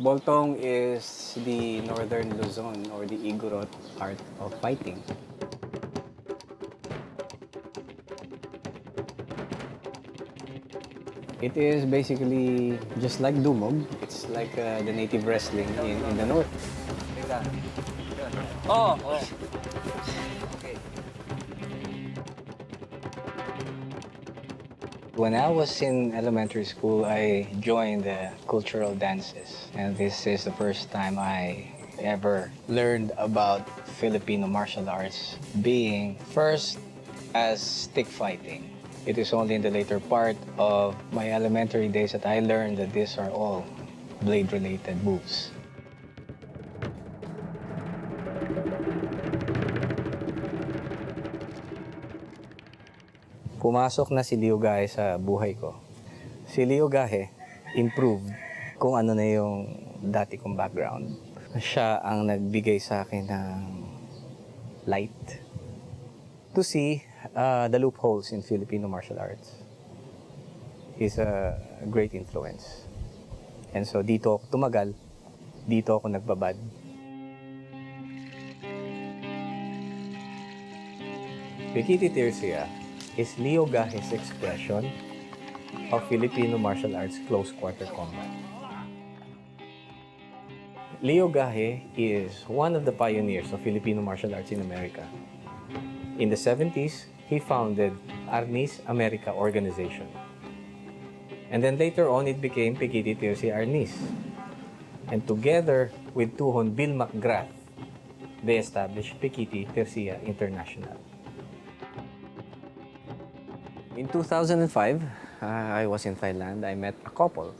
Boltong is the northern Luzon or the Igorot art of fighting. It is basically just like Dumog. It's like the native wrestling in the north. Oh. When I was in elementary school, I joined the cultural dances. And this is the first time I ever learned about Filipino martial arts, being first as stick fighting. It is only in the later part of my elementary days that I learned that these are all blade-related moves. Pumasok na si Leo Gahe sa buhay ko. Si Leo Gahe improved kung ano na yung dati kong background. Siya ang nagbigay sa akin ng light to see the loopholes in Filipino martial arts. He's a great influence. And so dito ako tumagal, dito ako nagbabad. Pikiti Tirsia is Leo Gahe's expression of Filipino martial arts close quarter combat. Leo Gahe is one of the pioneers of Filipino martial arts in America. In the 70s, he founded Arnis America organization. And then later on, it became Pikiti Tirsia Arnis. And together with Tuhon Bill McGrath, they established Pikiti Tirsia International. In 2005, I was in Thailand. I met a couple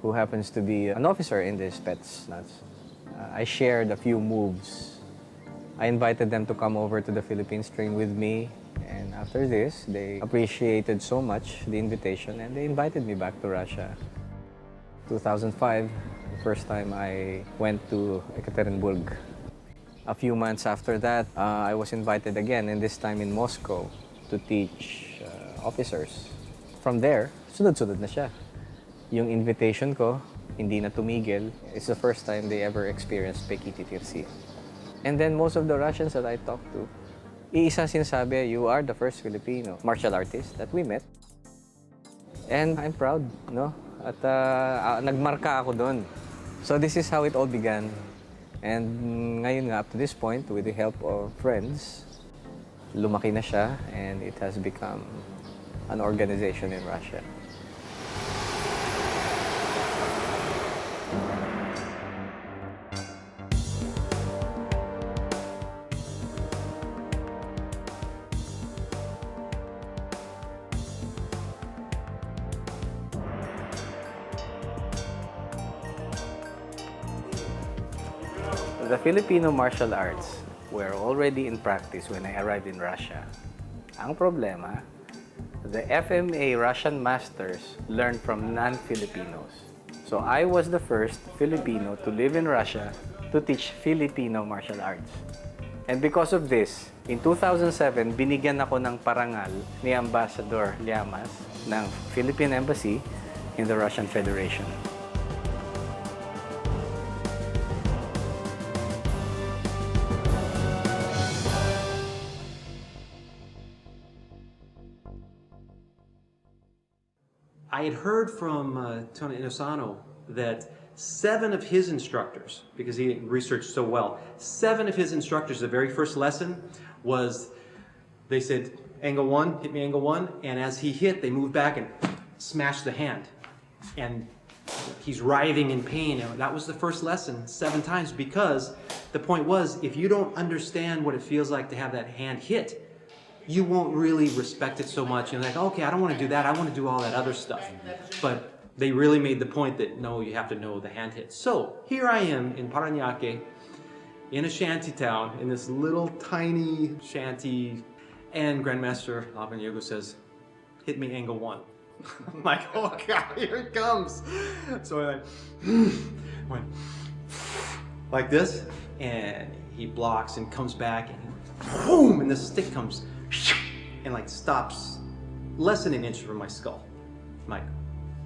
who happens to be an officer in the Spetsnaz. I shared a few moves. I invited them to come over to the Philippines, train with me, And after this, they appreciated so much the invitation and they invited me back to Russia. 2005, the first time I went to Ekaterinburg. A few months after that, I was invited again, and this time in Moscow, to teach officers. From there, sunod-sunod na siya. Yung invitation ko, hindi na tumigil. It's the first time they ever experienced Pekiti-Tirsi. And then most of the Russians that I talked to, iisa sinasabi, you are the first Filipino martial artist that we met. And I'm proud, no? At nagmarka ako doon. So this is how it all began. And ngayon nga, up to this point, with the help of friends, lumaki na siya and it has become an organization in Russia. The Filipino martial arts were already in practice when I arrived in Russia. Ang problema, the FMA Russian masters learned from non-Filipinos. So I was the first Filipino to live in Russia to teach Filipino martial arts. And because of this, in 2007, binigyan ako ng parangal ni Ambassador Llamas ng Philippine Embassy in the Russian Federation. I had heard from Tony Inosano that 7 of his instructors, because he researched so well, 7 of his instructors, the very first lesson was, they said, angle 1, hit me angle 1, and as he hit, they moved back and smashed the hand. And he's writhing in pain. And that was the first lesson 7 times, because the point was, if you don't understand what it feels like to have that hand hit, you won't really respect it so much. You're like, okay, I don't want to do that. I want to do all that other stuff. But they really made the point that, no, you have to know the hand hit. So here I am in Parañaque, in a shanty town, in this little tiny shanty, and Grandmaster Labanyago says, hit me angle 1. I'm like, oh God, here it comes. So I went like this, and he blocks and comes back, and boom, and the stick comes and like stops less than an inch from my skull. I'm like,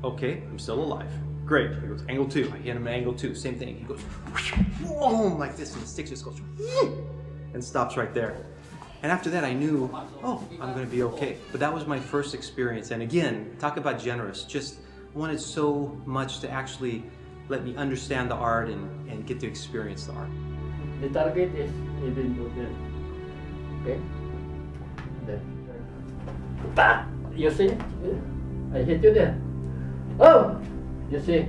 okay, I'm still alive. Great. He goes, angle 2. I hit him at angle 2. Same thing. He goes, boom, like this, and the stick just goes and stops right there. And after that, I knew, oh, I'm going to be okay. But that was my first experience. And again, talk about generous. Just wanted so much to actually let me understand the art and get to experience the art. The target is even to them. Okay? Then, you see? I hit you there. Oh! You see?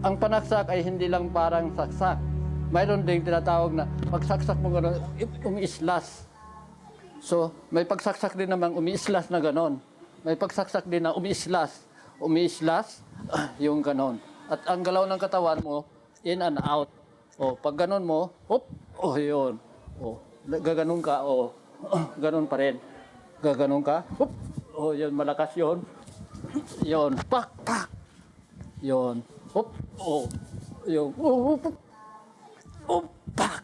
Ang panaksak ay hindi lang parang saksak. Mayroon ding tinatawag na pagsaksak mo gano'n, umiislas. So, may pagsaksak din namang umiislas na gano'n. May pagsaksak din na umiislas. Umiislas, yung gano'n. At ang galaw ng katawan mo, in and out. O, pag gano'n mo, hop, oh, yun. O, gaganon ka, o, gano'n pa rin. Gaganon ka, hop, o, yun, malakas yun. Yun, pak, pak. Yun, hop, o, yun, hop, hop, hop, pak.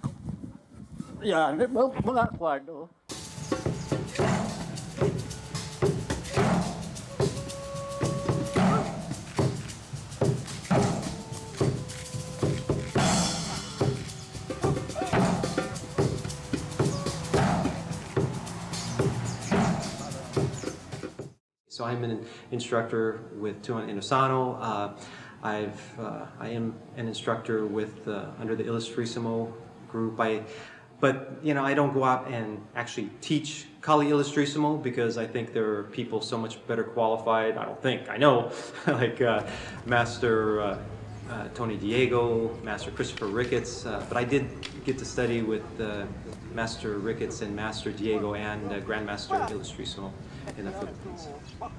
Yan, mga kwardo. So I'm an instructor with Tuan Inosano. I am an instructor with under the Illustrissimo group. But you know, I don't go out and actually teach Kali Illustrissimo because I think there are people so much better qualified. I don't think, I know, like Master Tony Diego, Master Christopher Ricketts. But I did get to study with Master Ricketts and Master Diego and Grandmaster Illustrissimo in the Philippines.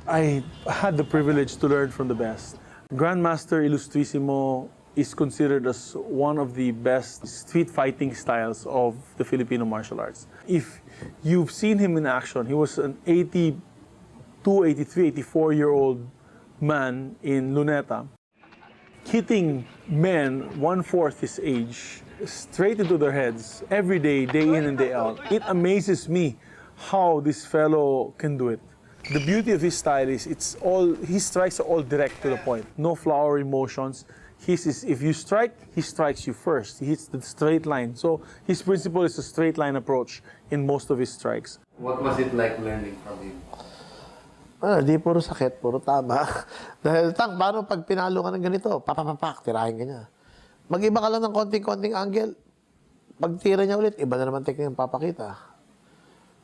I had the privilege to learn from the best. Grandmaster Illustrissimo is considered as one of the best street fighting styles of the Filipino martial arts. If you've seen him in action, he was an 82, 83, 84-year-old man in Luneta, hitting men 1/4 his age straight into their heads every day, day in and day out. It amazes me how this fellow can do it. The beauty of his style is his strikes are all direct to the point. No flowery motions. His is, if you strike, he strikes you first. He hits the straight line. So his principle is a straight line approach in most of his strikes. What was it like learning from him? Di puro sakit, puro tama. Dahil paano pag pinalo ka ng ganito? Papapapak, tirahin ka niya. Mag-iba ka lang ng konting-konting angle. Pag tira niya ulit, iba na naman technique yung papakita.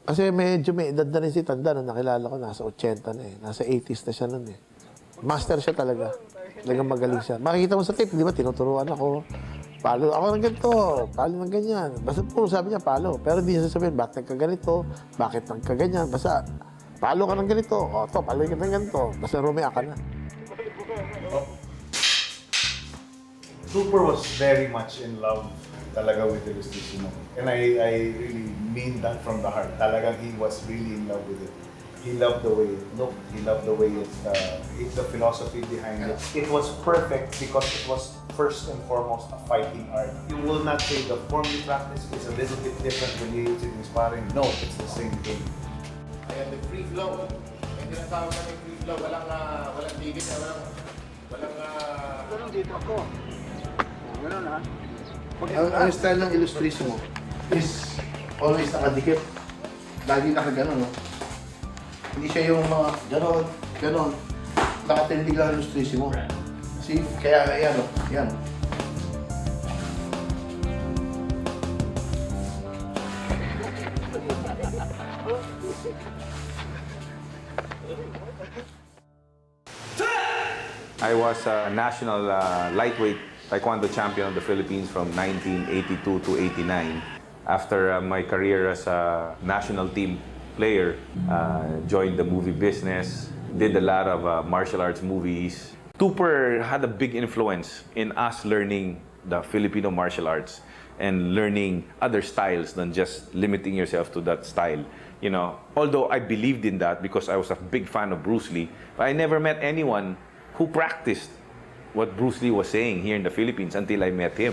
Kasi medyo may edad na rin si Tanda na nakilala ko, nasa 80 na eh. Nasa 80s na siya nun eh. Master siya talaga. Talagang magaling siya. Makikita mo sa tape, di ba, tinuturuan ako. Palo ako ng ganito, palo ng ganyan. Basta puro sabi niya, palo. Pero hindi niya sasabihin, bakit nagkaganito, bakit nagkaganyan. Basta, palo ka ng ganito, o to, palo ka ng ganito. Basta rumaya ka na. Super was very much in love talaga with Ilustrísimo. And I really mean that from the heart. Talagang he was really in love with it. He loved the way it looked. He loved the way it's the philosophy behind it. It was perfect because it was first and foremost a fighting art. You will not say the form you practice is a little bit different when you use it in sparring. No, it's the same thing. Ayan, the free flow. May tinatawag namin free flow. Walang tigil, walang dito ako. Ganun ha? Ang style ng Ilustrísimo is always nakadikit. Lagi nakagano, no? Hindi siya yung mga ganon. Nakatindig lang Ilustrísimo. See? Kaya yan, no? Yan. I was a national lightweight Taekwondo champion of the Philippines from 1982 to 89. After my career as a national team player, joined the movie business, did a lot of martial arts movies. Tupper had a big influence in us learning the Filipino martial arts and learning other styles than just limiting yourself to that style. You know, although I believed in that because I was a big fan of Bruce Lee, but I never met anyone who practiced what Bruce Lee was saying here in the Philippines until I met him.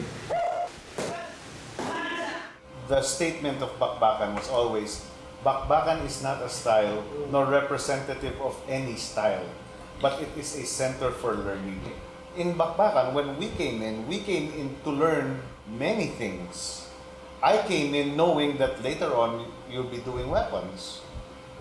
The statement of bakbakan was always, bakbakan is not a style nor representative of any style, but it is a center for learning. In bakbakan, when we came in to learn many things. I came in knowing that later on you'll be doing weapons.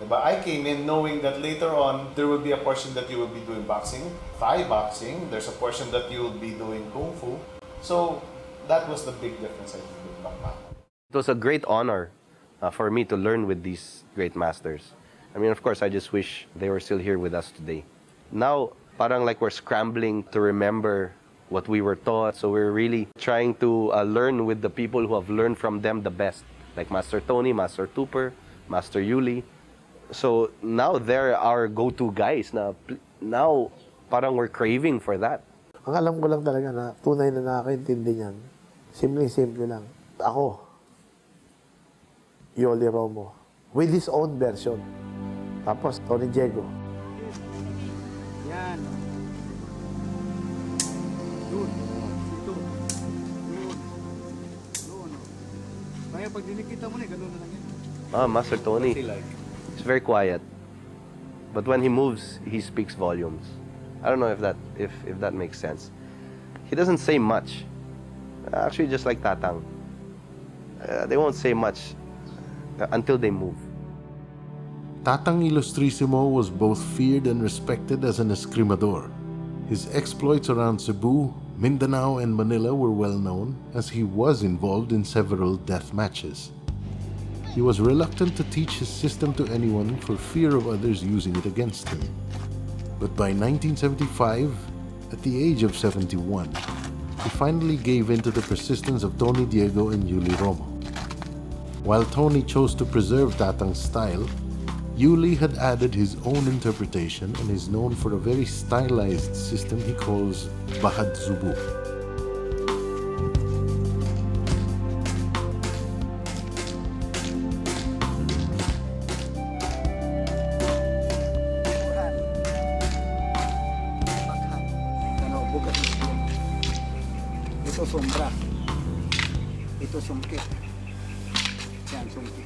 But I came in knowing that later on there will be a portion that you will be doing boxing, Thai boxing. There's a portion that you will be doing kung fu. So that was the big difference I think with bakbakan. It was a great honor for me to learn with these great masters. I mean, of course, I just wish they were still here with us today. Now, parang like we're scrambling to remember what we were taught. So we're really trying to learn with the people who have learned from them the best, like Master Tony, Master Tupper, Master Yuli. So now they're our go-to guys. Now parang we're craving for that. Ang alam ko lang talaga na tunay na nakakaintindi niyan. Simple lang. Ako, Yoli Romo, with his own version. Tapos, Tony Diego. Yan. Doon. Kaya pag dinikita mo na, gano'n na lang yan. Master Tony. He's very quiet. But when he moves, he speaks volumes. I don't know if that makes sense. He doesn't say much. Actually, just like Tatang. They won't say much until they move. Tatang Ilustrísimo was both feared and respected as an escrimador. His exploits around Cebu, Mindanao, and Manila were well known, as he was involved in several death matches. He was reluctant to teach his system to anyone for fear of others using it against him. But by 1975, at the age of 71, he finally gave in to the persistence of Tony Diego and Yuli Romo. While Tony chose to preserve Tatang's style, Yuli had added his own interpretation and is known for a very stylized system he calls Bahad Zubu. Ito sombra. Ito sungkit. Yan, sungkit.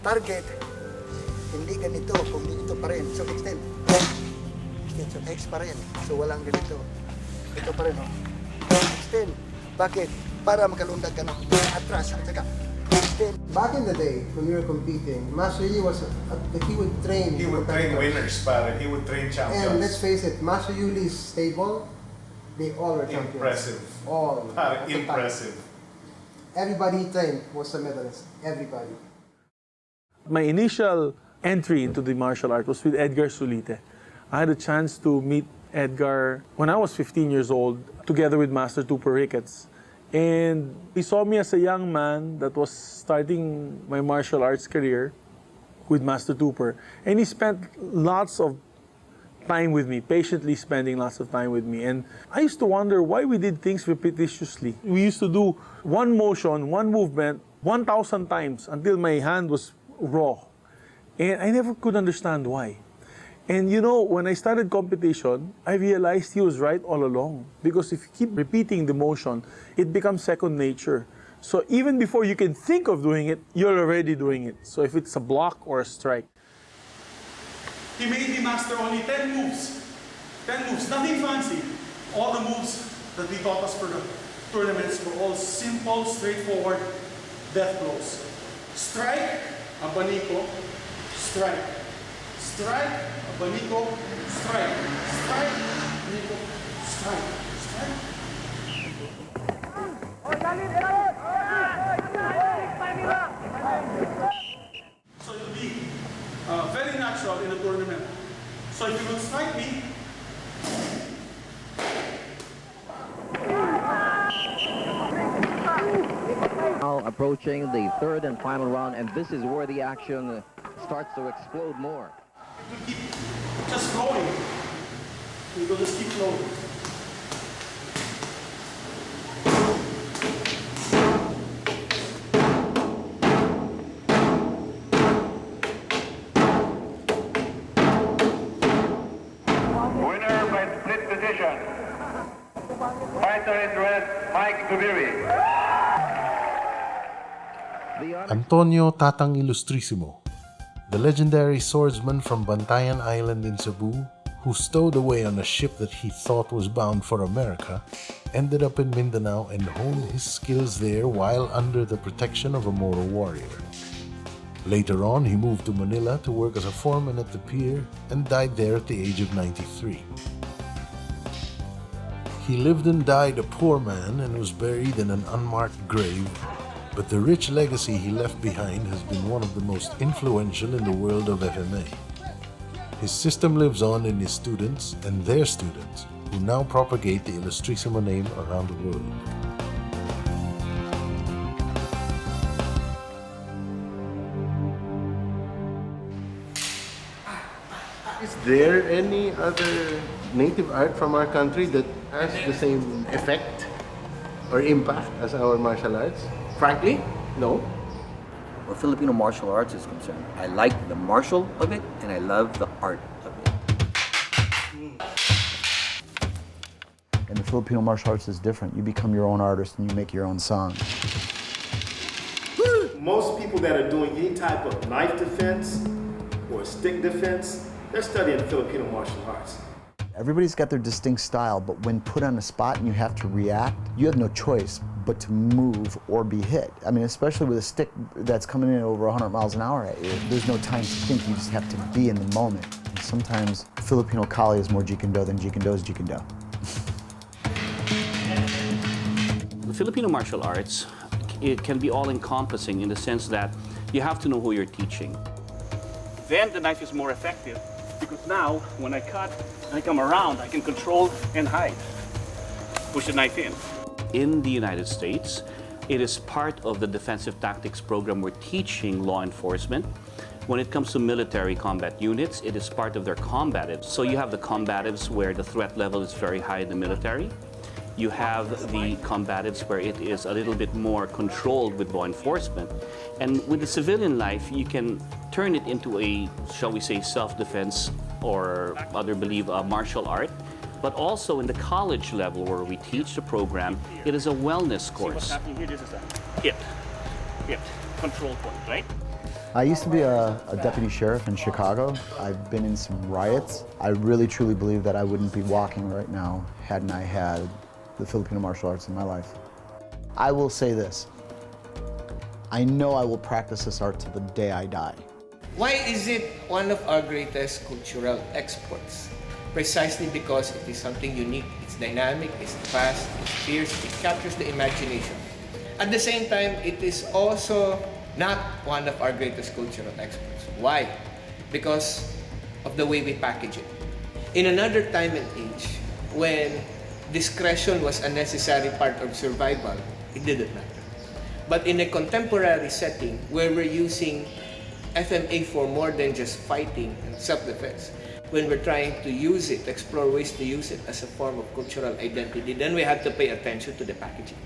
Target, hindi ganito, kung dito pa rin. So, extend. Extend, so X pa rin. So, walang ganito. Ito pa rin, oh. Extend. Bakit? Para makalundag ka na. Atras, at saka. Extend. Back in the day, when we were competing, Master Yi was, he would train. He would train winners, pare. He would train champions. And let's face it, Master Yuli's stable, they all were champions. Impressive. All. Pare, impressive. Everybody he trained was a medalist. Everybody. My initial entry into the martial art was with Edgar Sulite. I had a chance to meet Edgar when I was 15 years old, together with Master Tupper Ricketts. And he saw me as a young man that was starting my martial arts career with Master Tupper. And he spent lots of time with me, patiently spending lots of time with me. And I used to wonder why we did things repetitiously. We used to do one motion, one movement, 1,000 times until my hand was raw. And I never could understand why. And you know, when I started competition, I realized he was right all along. Because if you keep repeating the motion, it becomes second nature. So even before you can think of doing it, you're already doing it. So if it's a block or a strike. He made me master only 10 moves. 10 moves, nothing fancy. All the moves that we taught us for the tournaments were all simple, straightforward death blows. Strike, abanico, strike. Strike, abanico, strike. Strike, abanico, strike. Strike. So you'll be very natural in a tournament. So if you will strike me, now approaching the third and final round, and this is where the action starts to explode more. it will keep just flowing. It will just keep flowing. Winner by split decision. Fighter in red, Mike Dubiri. Antonio Tatang Ilustrisimo, the legendary swordsman from Bantayan Island in Cebu, who stowed away on a ship that he thought was bound for America, ended up in Mindanao and honed his skills there while under the protection of a Moro warrior. Later on, he moved to Manila to work as a foreman at the pier and died there at the age of 93. He lived and died a poor man and was buried in an unmarked grave, but the rich legacy he left behind has been one of the most influential in the world of FMA. His system lives on in his students and their students, who now propagate the Ilustrisimo name around the world. Is there any other native art from our country that has the same effect or impact as our martial arts? Frankly, no. Where Filipino martial arts is concerned, I like the martial of it and I love the art of it. And the Filipino martial arts is different. You become your own artist and you make your own song. Most people that are doing any type of knife defense or stick defense, they're studying Filipino martial arts. Everybody's got their distinct style, but when put on a spot and you have to react, you have no choice but to move or be hit. I mean, especially with a stick that's coming in over 100 miles an hour at you, there's no time to think, you just have to be in the moment. And sometimes Filipino Kali is more Jikendo than Jikendo is Jikendo. The Filipino martial arts, it can be all-encompassing in the sense that you have to know who you're teaching. Then the knife is more effective because now when I cut and I come around, I can control and hide. Push the knife in. In the United States, it is part of the defensive tactics program we're teaching law enforcement. When it comes to military combat units, it is part of their combatives. So you have the combatives where the threat level is very high in the military. You have the combatives where it is a little bit more controlled with law enforcement. And with the civilian life, you can turn it into a, shall we say, self-defense or other believe a martial art but also in the college level where we teach the program, it is a wellness course. What's happening here? This is a hit control point, right? I used to be a deputy sheriff in Chicago. I've been in some riots. I really truly believe that I wouldn't be walking right now hadn't I had the Filipino martial arts in my life. I will say this. I know I will practice this art till the day I die. Why is it one of our greatest cultural exports? Precisely because it is something unique, it's dynamic, it's fast, it's fierce, it captures the imagination. At the same time, it is also not one of our greatest cultural exports. Why? Because of the way we package it. In another time and age, when discretion was a necessary part of survival, it didn't matter. But in a contemporary setting where we're using FMA for more than just fighting and self-defense, when we're trying to use it, explore ways to use it as a form of cultural identity, then we have to pay attention to the packaging.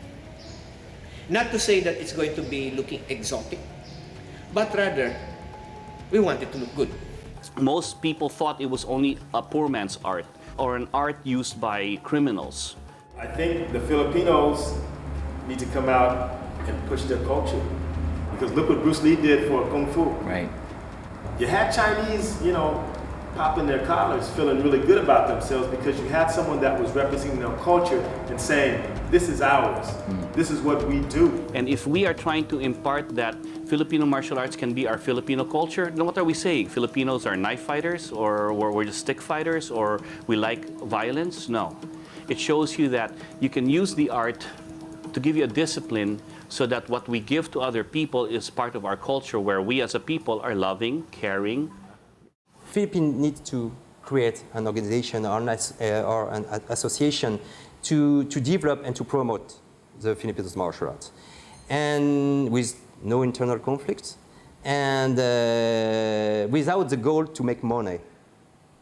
Not to say that it's going to be looking exotic, but rather, we want it to look good. Most people thought it was only a poor man's art or an art used by criminals. I think the Filipinos need to come out and push their culture. Because look what Bruce Lee did for Kung Fu. Right. You had Chinese, popping their collars, feeling really good about themselves because you had someone that was representing their culture and saying, this is ours. This is what we do. And if we are trying to impart that Filipino martial arts can be our Filipino culture, then what are we saying? Filipinos are knife fighters, or we're just stick fighters, or we like violence? No. It shows you that you can use the art to give you a discipline so that what we give to other people is part of our culture, where we as a people are loving, caring. Philippines needs to create an organization or an association to develop and to promote the Filipino martial arts, and with no internal conflicts, and without the goal to make money,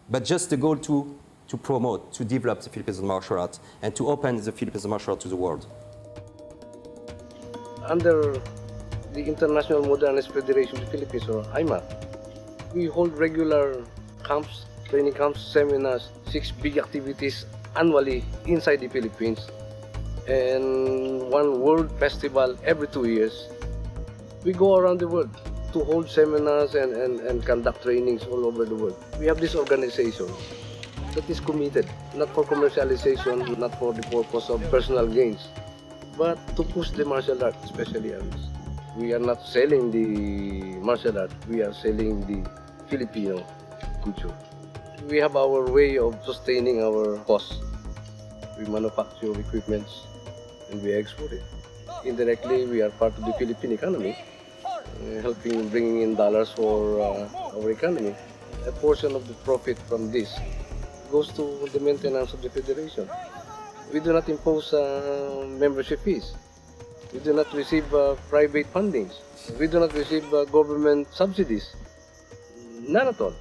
but just the goal to promote, to develop the Filipino martial arts, and to open the Filipino martial arts to the world. Under the International Modernist Federation of the Philippines, or IMA, we hold regular camps, training camps, seminars, 6 big activities annually inside the Philippines, and one world festival every 2 years. We go around the world to hold seminars and conduct trainings all over the world. We have this organization that is committed, not for commercialization, not for the purpose of personal gains, but to push the martial art, especially Arnis. We are not selling the martial art, we are selling the Filipino culture. We have our way of sustaining our costs. We manufacture equipment and we export it. Indirectly, we are part of the Philippine economy, helping bringing in dollars for our economy. A portion of the profit from this goes to the maintenance of the federation. We do not impose membership fees. We do not receive private fundings. We do not receive government subsidies. None at all.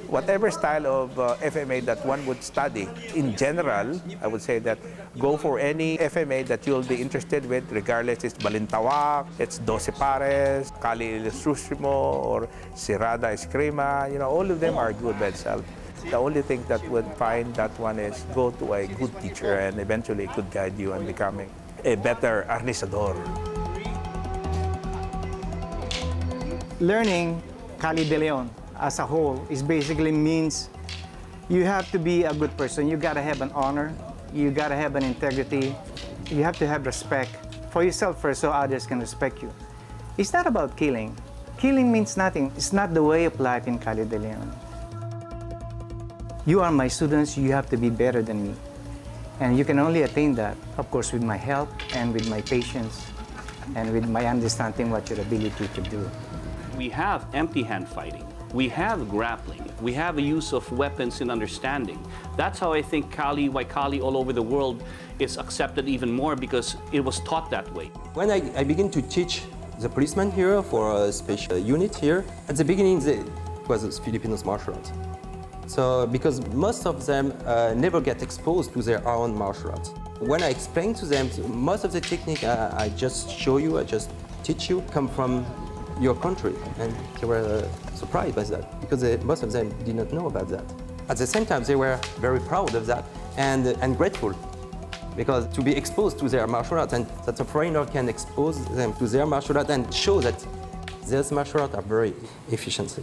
Whatever style of FMA that one would study, in general, I would say that go for any FMA that you'll be interested with, regardless it's Balintawak, it's 12 Pares, Kali Illustrusimo, or Sirada Esrkima, all of them are good by itself. The only thing that would find that one is go to a good teacher and eventually it could guide you in becoming a better arnisador. Learning Kali de Leon as a whole is basically means you have to be a good person. You gotta have an honor, you gotta have an integrity, you have to have respect for yourself first so others can respect you. It's not about killing. Killing means nothing. It's not the way of life in Kali de Leon. You are my students, you have to be better than me. And you can only attain that, of course, with my help and with my patience and with my understanding what your ability to do. We have empty hand fighting. We have grappling. We have a use of weapons in understanding. That's how I think why Kali all over the world is accepted even more, because it was taught that way. When I begin to teach the policemen here for a special unit here, at the beginning it was Filipino martial arts. So, because most of them never get exposed to their own martial arts. When I explain to them, most of the technique I just show you, I just teach you, come from your country. And they were surprised by that, because most of them did not know about that. At the same time, they were very proud of that and grateful, because to be exposed to their martial arts and that a foreigner can expose them to their martial art and show that these martial arts are very efficient.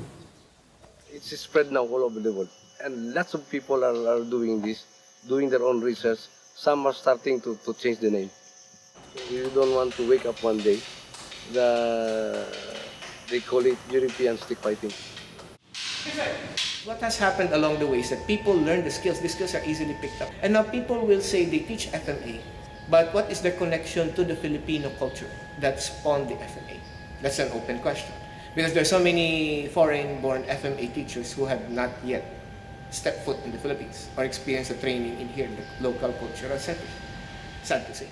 It's spread now all over the world, and lots of people are doing this, doing their own research. Some are starting to change the name. You don't want to wake up one day, they call it European stick fighting. What has happened along the way is that people learn the skills. These skills are easily picked up. And now people will say they teach FMA, but what is their connection to the Filipino culture that spawned the FMA? That's an open question. Because there are so many foreign-born FMA teachers who have not yet stepped foot in the Philippines or experienced the training in here in the local cultural setting. Sad to say.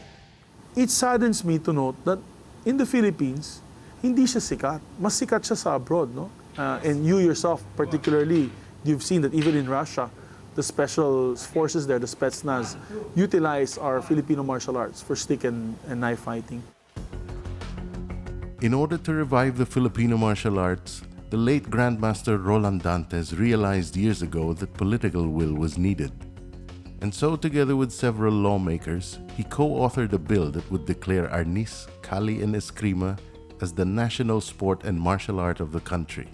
It saddens me to note that in the Philippines, hindi siya sikat. Mas sikat siya sa abroad, no? And you yourself, particularly, you've seen that even in Russia, the special forces there, the Spetsnaz, utilize our Filipino martial arts for stick and knife fighting. In order to revive the Filipino martial arts, the late Grandmaster Roland Dantas realized years ago that political will was needed. And so, together with several lawmakers, he co-authored a bill that would declare Arnis, Kali, and Esrkima as the national sport and martial art of the country.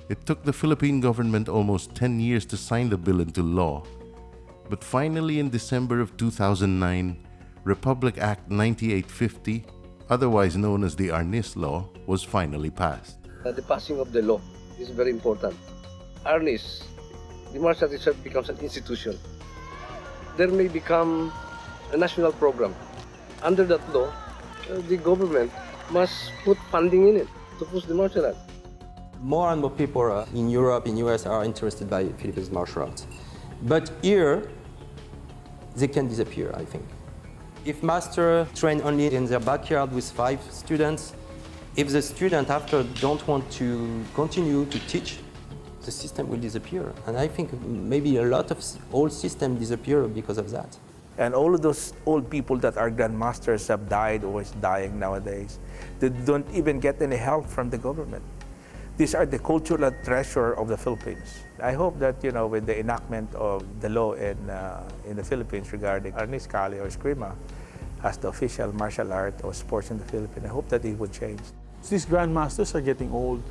It took the Philippine government almost 10 years to sign the bill into law, but finally in December of 2009, Republic Act 9850, otherwise known as the Arnis Law, was finally passed. The passing of the law is very important. Arnis, the martial art itself becomes an institution. There may become a national program. Under that law, the government must put funding in it to push the martial art. More and more people in Europe, in US are interested by Filipino martial arts. But here, they can disappear, I think. If master train only in their backyard with 5 students, if the student after don't want to continue to teach, the system will disappear. And I think maybe a lot of old systems disappear because of that. And all of those old people that are grandmasters have died or is dying nowadays. They don't even get any help from the government. These are the cultural treasure of the Philippines. I hope that, with the enactment of the law in the Philippines regarding Arnis, Kali, or Esrkima as the official martial art or sports in the Philippines, I hope that it would change. These grandmasters are getting old.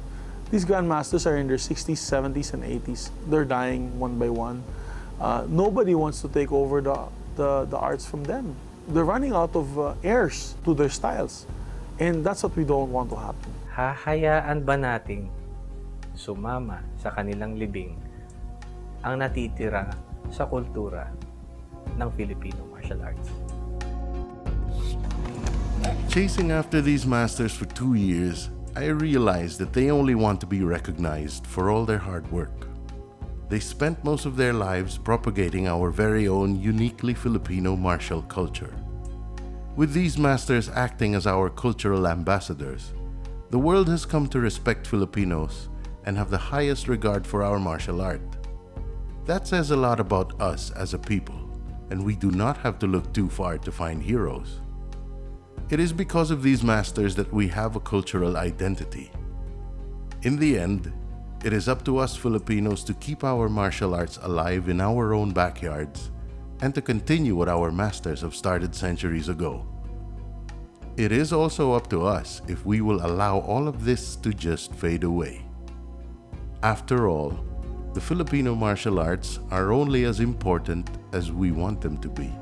These grandmasters are in their 60s, 70s, and 80s. They're dying one by one. Nobody wants to take over the arts from them. They're running out of heirs to their styles. And that's what we don't want to happen. Hahayaan ba nating sumama sa kanilang libing ang natitira sa kultura ng Filipino martial arts? Chasing after these masters for 2 years, I realized that they only want to be recognized for all their hard work. They spent most of their lives propagating our very own uniquely Filipino martial culture. With these masters acting as our cultural ambassadors, the world has come to respect Filipinos and have the highest regard for our martial art. That says a lot about us as a people, and we do not have to look too far to find heroes. It is because of these masters that we have a cultural identity. In the end, it is up to us Filipinos to keep our martial arts alive in our own backyards and to continue what our masters have started centuries ago. It is also up to us if we will allow all of this to just fade away. After all, the Filipino martial arts are only as important as we want them to be.